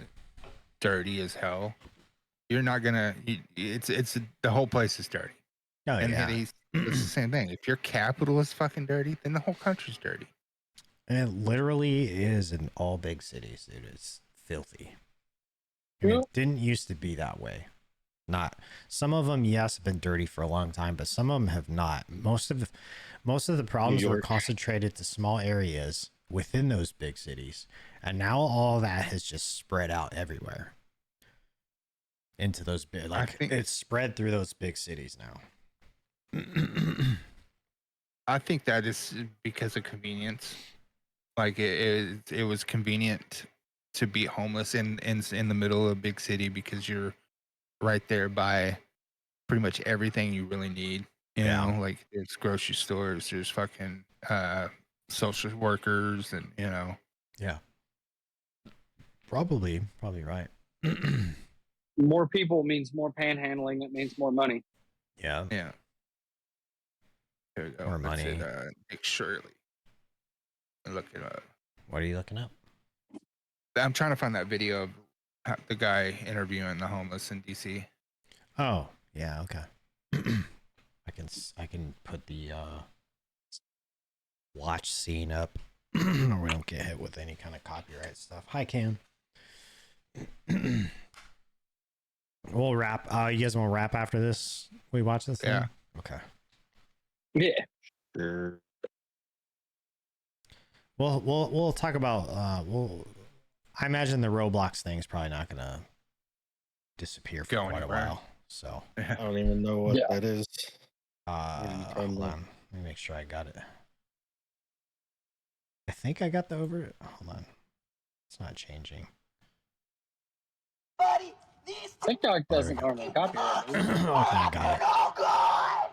dirty as hell, you're not gonna. It's the whole place is dirty. oh And yeah, it's the same thing. If your capital is fucking dirty, then the whole country's dirty. and it literally is in all big cities. It is filthy. And it didn't used to be that way. Not some of them, yes, have been dirty for a long time, but some of them have not. Most of the problems were concentrated to small areas within those big cities, and now all that has just spread out everywhere into those big. Like, it's spread through those big cities now. I think that is because of convenience. Like it was convenient to be homeless in the middle of a big city because you're right there by pretty much everything you really need. You know, like there's grocery stores, there's fucking social workers, and you know. Yeah. Probably right. More people means more panhandling. It means more money. Yeah. Yeah. There we go. More money. Nick Shirley. Look it up. What are you looking up? I'm trying to find that video of the guy interviewing the homeless in DC. Oh, yeah, okay. I can put the watch scene up or we don't get hit with any kind of copyright stuff. Hi, Cam. We'll wrap. You guys want to wrap after this? We watch this thing? Yeah. Okay. Yeah. Sure. We'll talk about I imagine the Roblox thing is probably not gonna disappear for quite a while. So I don't even know what that is. Hold on. Let me make sure I got it. I think I got the over. Hold on. It's not changing. TikTok doesn't normally copyright. Okay, I got it.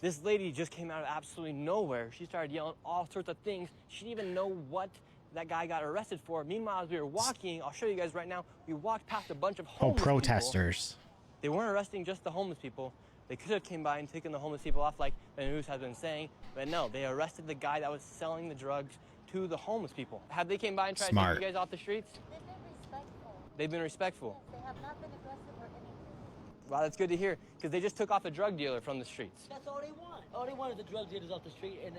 This lady just came out of absolutely nowhere. She started yelling all sorts of things. She didn't even know what that guy got arrested for. Meanwhile, as we were walking, I'll show you guys right now, we walked past a bunch of homeless protesters. people. They weren't arresting just the homeless people. They could have came by and taken the homeless people off like the news has been saying, but no, they arrested the guy that was selling the drugs to the homeless people. Have they came by and tried to take you guys off the streets? They've been respectful. They've been respectful. Yes, they have not been aggressive or anything. Wow, that's good to hear, because they just took off a drug dealer from the streets. That's all they want. All they want is the drug dealers off the street and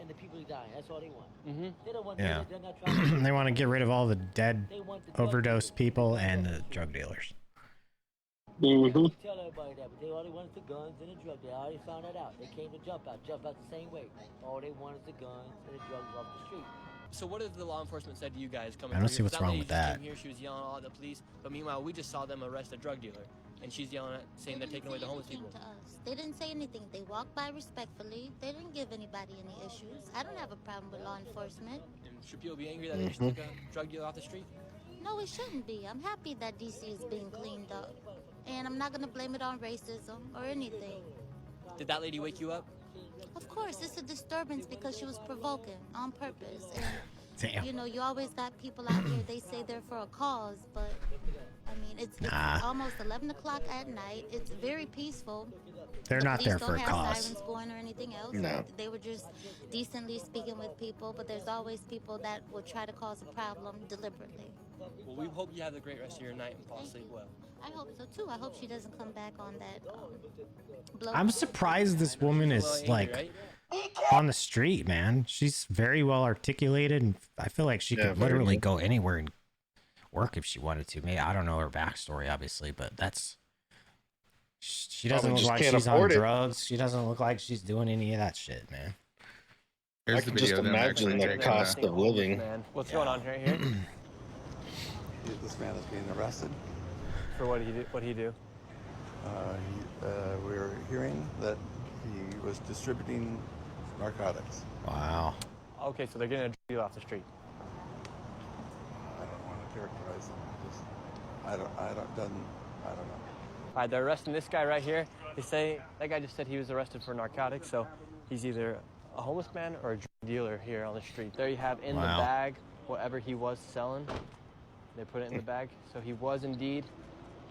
the people who die. That's all they want. Mm-hmm. They don't want. Yeah. They're not trying to. They want to get rid of all the dead They want the drug overdose dealers. people and the drug dealers. Mm-hmm. Tell everybody that, but they all they want is the guns and the drugs. They already found that out. They came to jump out the same way. All they want is the guns and the drugs off the street. So what has the law enforcement said to you guys coming I don't through see here? what's That wrong lady with just that. Came here, she was yelling all at the police, but meanwhile we just saw them arrest a drug dealer, and she's yelling at, saying they're taking away the homeless people. To us. They didn't say anything. They walked by respectfully. They didn't give anybody any issues. I don't have a problem with law enforcement. And should people be angry that they just took a drug dealer off the street? No, it shouldn't be. I'm happy that DC is being cleaned up. And I'm not going to blame it on racism or anything. Did that lady wake you up? Of course, it's a disturbance because she was provoking on purpose. And, Damn. you know, you always got people out here, they say they're for a cause, but, I mean, it's Nah. almost 11 o'clock at night. It's very peaceful. They're The not police there don't for a have cause. sirens going or anything else. No. They were just decently speaking with people, but there's always people that will try to cause a problem deliberately. Well, we hope you have a great rest of your night and fall Thank asleep you. well. I hope so too. I hope she doesn't come back on that blow. I'm surprised this woman She's a little is angry, like right? on the street, man. She's very well articulated, and I feel like she Yeah, could very literally good. go anywhere and work if she wanted to. Maybe I don't know her backstory, obviously, but that's she doesn't Probably look just like can't she's on afford it. drugs. She doesn't look like she's doing any of that shit, man. Here's I the can just video of them imagine actually the taking cost the- of living. Man, what's going on right here? This man is being arrested. For what did he do? What he do? We're hearing that he was distributing narcotics. Wow. Okay, so they're getting a drug dealer off the street. I don't want to characterize them. I don't know. All right, they're arresting this guy right here. They say that guy just said he was arrested for narcotics, so he's either a homeless man or a drug dealer here on the street. There you have in the Wow. bag whatever he was selling. They put it in the bag, so he was indeed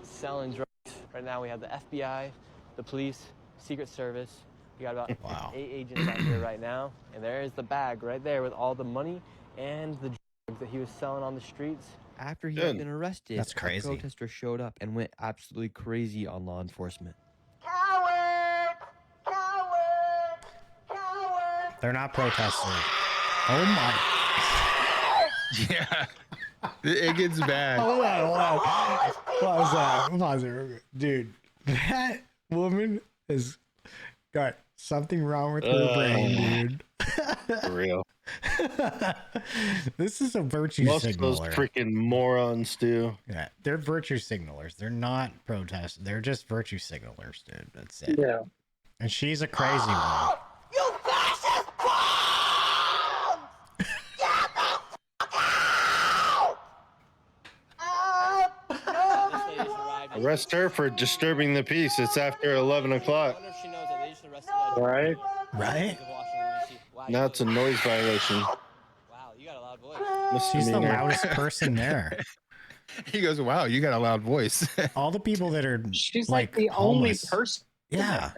selling drugs. Right now we have the FBI, the police, Secret Service. We got about Wow. 8 agents out here right now, and there is the bag right there with all the money and the drugs that he was selling on the streets. After he Good. had been arrested, That's crazy. a protester showed up and went absolutely crazy on law enforcement. They're not protesting. Oh my. Yeah. It gets bad. Hold on. Pause that. Pause it real quick. Dude, that woman has got something wrong with her brain, dude. For real. This is a virtue Most of those signaler. freaking morons do. Yeah, they're virtue signalers. They're not protesters. They're just virtue signalers, dude. That's it. Yeah. And she's a crazy one. This lady just arrived. Arrest her for disturbing the peace. It's after 11 I o'clock. wonder if she knows that they just arrested a Right? Right? Washington, D.C. Wow, Now it's a noise violation. wow, you got a loud voice. She's the Misdemeanor. loudest person there. He goes, "Wow, you got a loud voice." All the people that are She's like the homeless. only person. Yeah.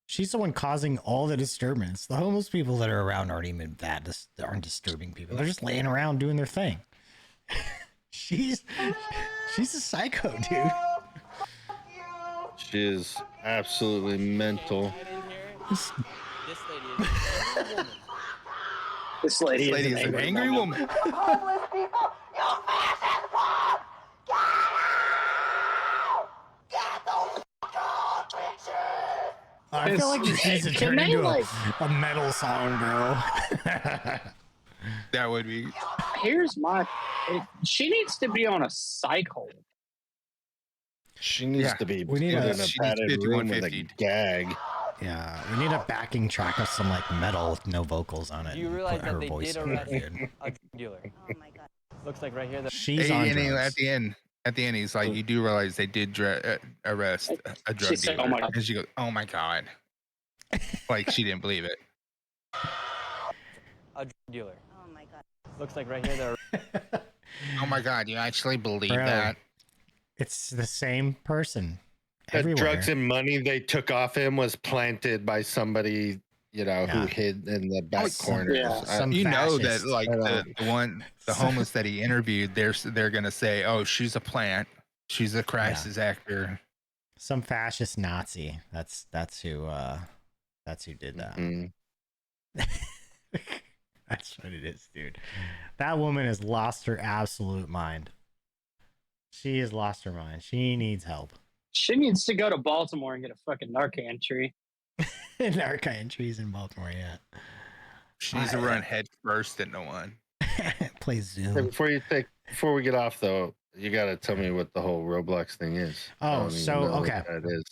She's the one causing all the disturbance. The homeless people that are around aren't even aren't disturbing people. They're just laying around doing their thing. she's a psycho, dude. She is absolutely mental. Right in here, this lady is a woman. This lady, This lady is an angry woman. I feel like this needs to Can turn they, into like- a metal song, bro. That would be. Here's my. She needs to be on a psych hold. She needs Yeah. to be We put need in a- a she needs padded room with a 5150. gag. Yeah, we need a backing track of some like metal with no vocals on it. Do you and realize put that her they voice did in it, arrest dude. a drug dealer? Oh my God. Looks like right here that She's on And drugs. at the end, he's like, "You do realize they did arrest a drug She said, dealer?" "Oh my God." And she goes, "Oh my god!" Like she didn't believe it. a drug dealer. Oh my God. Looks like right here they're Oh my god! You actually believe Bro. that? It's the same person everywhere. Drugs and money they took off him was planted by somebody, who Yeah. hid in the back some- corners. Yeah. some you know that fascist. like the So- homeless that he interviewed, they're gonna say, oh, she's a plant, she's a crisis actor. Some fascist Nazi. That's who did that. Mhm. That's what it is, dude. That woman has lost her absolute mind. She has lost her mind. She needs help. She needs to go to Baltimore and get a fucking Narcan tree. Narca entries in Baltimore, yeah. She needs to run head first into one. Play Hey, Zoom. before we get off though, you gotta tell me what the whole Roblox thing is. I Oh, don't even so know what okay. that is.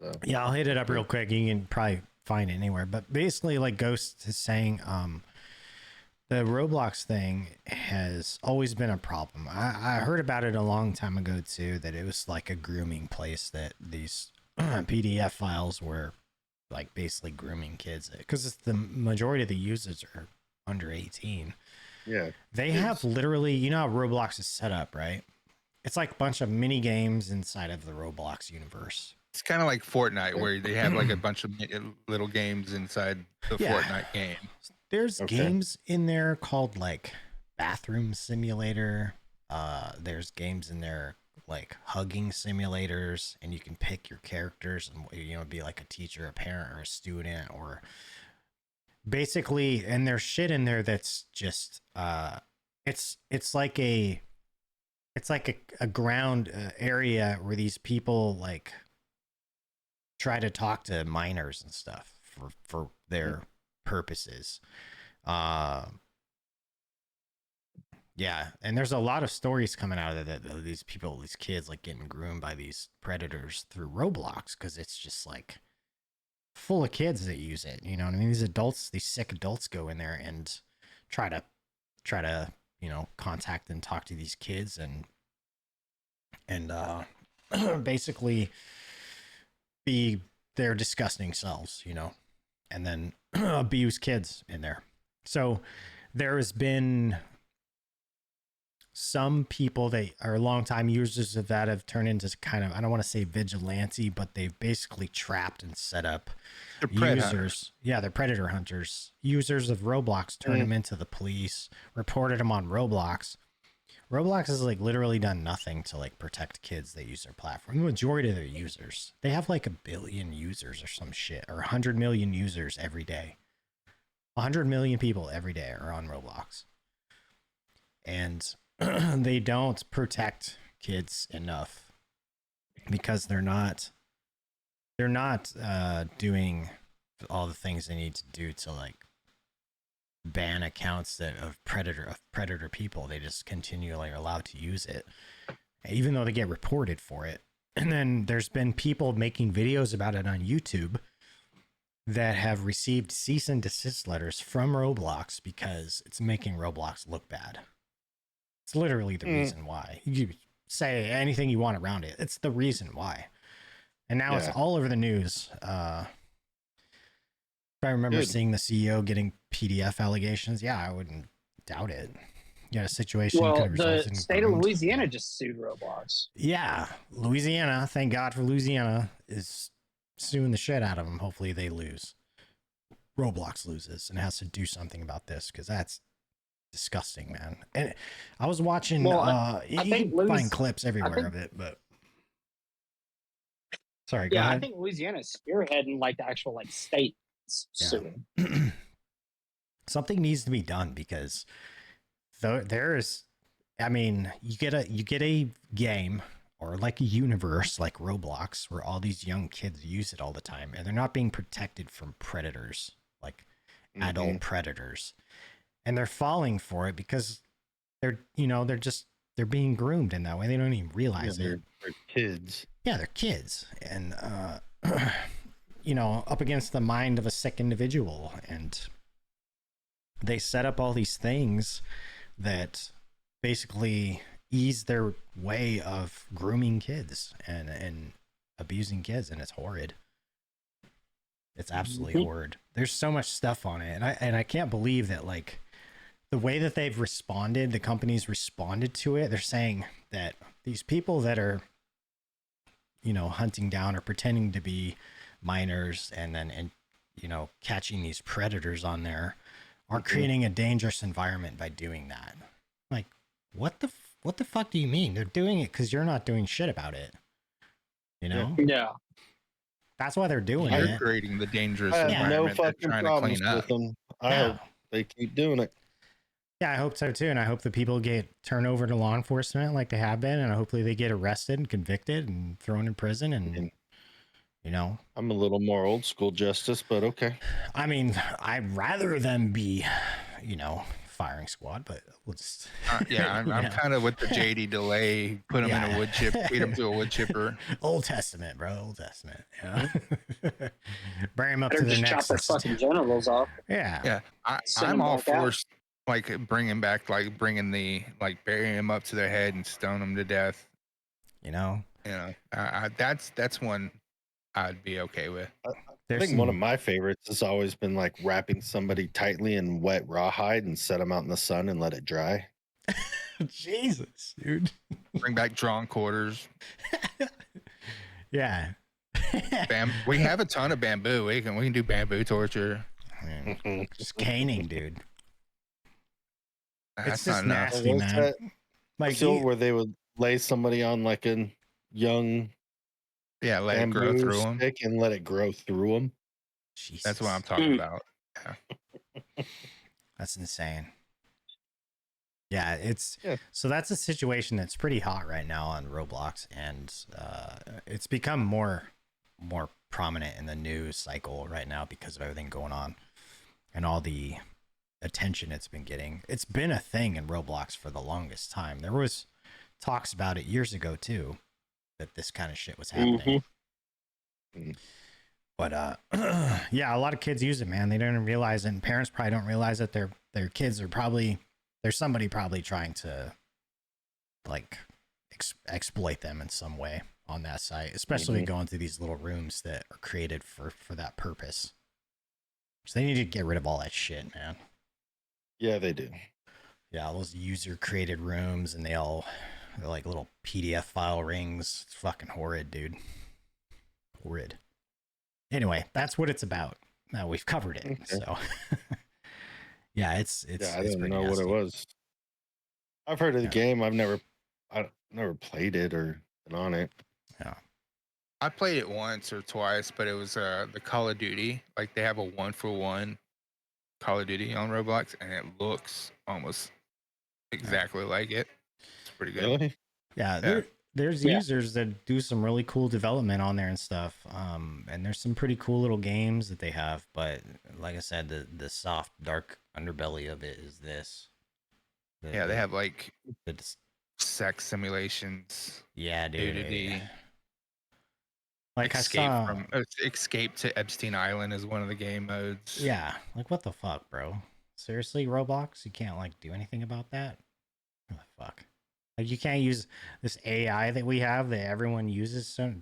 So. Yeah, I'll hit it up real quick. You can probably find it anywhere. But basically, like Ghost is saying, the Roblox thing has always been a problem. I heard about it a long time ago too, that it was like a grooming place, that these PDF files were like basically grooming kids, because the majority of the users are under 18. Yeah. They have literally, you know how Roblox is set up, right? It's like a bunch of mini games inside of the Roblox universe. It's kind of like Fortnite, where they have like a bunch of little games inside the Fortnite game. There's games in there called like Bathroom Simulator. There's games in there like hugging simulators, and you can pick your characters and be like a teacher, a parent, or a student, or basically. And there's shit in there that's just it's like a ground area where these people like try to talk to minors and stuff for their purposes. Yeah, and there's a lot of stories coming out of that, these kids like getting groomed by these predators through Roblox, because it's just like full of kids that use it. You know what I mean? These sick adults go in there and try to contact and talk to these kids and basically be their disgusting selves, and then abuse kids in there. So there has been some people that are longtime users of that have turned into kind of, I don't want to say vigilante, but they've basically trapped and set up users. Yeah, they're predator hunters. Users of Roblox turn them into the police, reported them on Roblox. Roblox has like literally done nothing to like protect kids that use their platform. The majority of their users, they have like 1 billion users or some shit, or 100 million users every day. 100 million people every day are on Roblox, and they don't protect kids enough because they're not doing all the things they need to do to like ban accounts of predator people. They just continually are allowed to use it, even though they get reported for it. And then there's been people making videos about it on YouTube that have received cease and desist letters from Roblox because it's making Roblox look bad. It's literally the reason why. You say anything you want around it. It's the reason why. And now it's all over the news. I remember seeing the CEO getting PDF allegations. Yeah, I wouldn't doubt it. A situation. Well, the state of Louisiana just sued Roblox. Yeah, Louisiana. Thank God for Louisiana is suing the shit out of them. Hopefully they lose. Roblox loses and has to do something about this, because that's disgusting, man. And I was watching. I think you can find clips everywhere of it, but. Sorry, go ahead. I think Louisiana is spearheading like the actual like state suing. Something needs to be done, because there's, I mean, you get a game or like a universe like Roblox where all these young kids use it all the time, and they're not being protected from predators, like adult predators, and they're falling for it because they're being groomed in that way. They don't even realize it. They're kids. Yeah, they're kids, and up against the mind of a sick individual, and they set up all these things that basically ease their way of grooming kids and abusing kids, and it's horrid. It's absolutely horrid. There's so much stuff on it, and I can't believe that, like, the way that they've responded, the companies responded to it. They're saying that these people that are hunting down or pretending to be minors and then catching these predators on there are creating a dangerous environment by doing that. Like, what the fuck do you mean? They're doing it because you're not doing shit about it. Yeah. That's why they're doing You're it. creating the dangerous I have no environment they're fucking trying to problems clean up. with them. I No. hope they keep doing it. Yeah, I hope so too, and I hope the people get turned over to law enforcement like they have been, and hopefully they get arrested and convicted and thrown in prison. And I'm a little more old school justice, but okay. I mean, I'd rather them be, firing squad, but we'll just I'm kind of with the JD delay. Put them in a wood chip, feed them to a wood chipper. Old Testament, bro. Old Testament. Bring them up Better to the just next. chop their fucking genitals off. Yeah. I'm all for bringing back, burying them up to their head and stone them to death. That's one I'd be okay with. I think one of my favorites has always been like wrapping somebody tightly in wet rawhide and set them out in the sun and let it dry. Jesus, dude. Bring back drawn quarters. Yeah. We have a ton of bamboo. We can do bamboo torture. Just caning, dude. That's it's just not nasty, man. Where they would lay somebody on like a young let it grow through them and let it grow through them. Jesus. That's what I'm talking about. Yeah. That's insane. Yeah, so that's a situation that's pretty hot right now on Roblox, and it's become more prominent in the news cycle right now because of everything going on and all the attention it's been getting. It's been a thing in Roblox for the longest time. There was talks about it years ago too, that this kind of shit was happening. But yeah, a lot of kids use it, man. They don't realize it, and parents probably don't realize that their kids are there's somebody probably trying to exploit them in some way on that site, especially going through these little rooms that are created for that purpose. So they need to get rid of all that shit, man. Yeah, they do. Yeah, those user created rooms, and they're like little PDF file rings. It's fucking horrid, dude. Horrid. Anyway, that's what it's about. Now we've covered it. Okay. So yeah, it's I didn't know what it was. I've heard of the game. I've never played it or been on it. Yeah. I played it once or twice, but it was the Call of Duty. Like they have a 1-for-1 Call of Duty on Roblox, and it looks almost exactly like it. It's pretty good. Really? Yeah. There's users that do some really cool development on there and stuff. And there's some pretty cool little games that they have. But like I said, the soft, dark underbelly of it is this. They have like sex simulations. Yeah, dude. Nudity. Like Escape to Epstein Island is one of the game modes. Yeah. Like, what the fuck, bro? Seriously, Roblox? You can't do anything about that? What the fuck? Like, you can't use this AI that we have that everyone uses to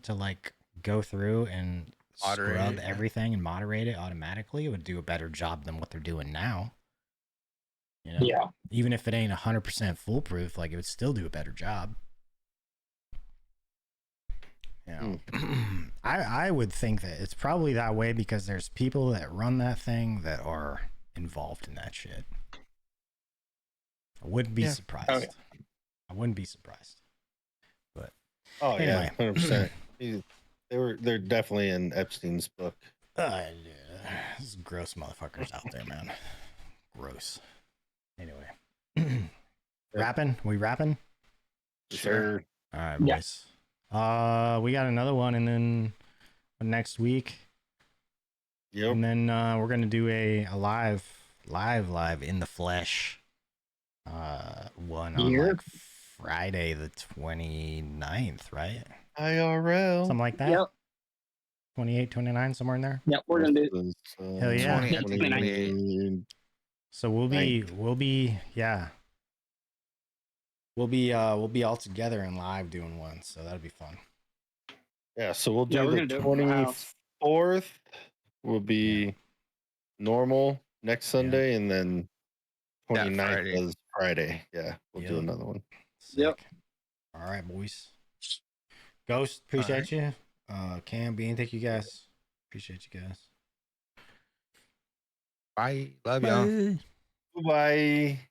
go through and scrub everything and moderate it automatically. It would do a better job than what they're doing now. Yeah. Even if it ain't 100% foolproof, it would still do a better job. I would think that it's probably that way because there's people that run that thing that are involved in that shit. I wouldn't be surprised. Oh, yeah. I wouldn't be surprised. But anyway. 100%. They're definitely in Epstein's book. Yeah. There's gross motherfuckers out there, man. Gross. Anyway. Rapping? We rapping? Sure. All right, boys. We got another one, and then next week. Yep. And then we're gonna do a live in the flesh. One on Friday the 29th, right? IRL. Something like that. Yep. 28, 29, somewhere in there. Yep, we're gonna do. Hell yeah. 28. So we'll be all together and live doing one, so that'll be fun. Yeah, so we'll do the 24th will be normal next Sunday, and then 29th is Friday. Yeah, we'll do another one. Sick. All right, boys. Ghost, appreciate you. Cam, Bean, thank you guys. Appreciate you guys. Bye. Love y'all. Bye.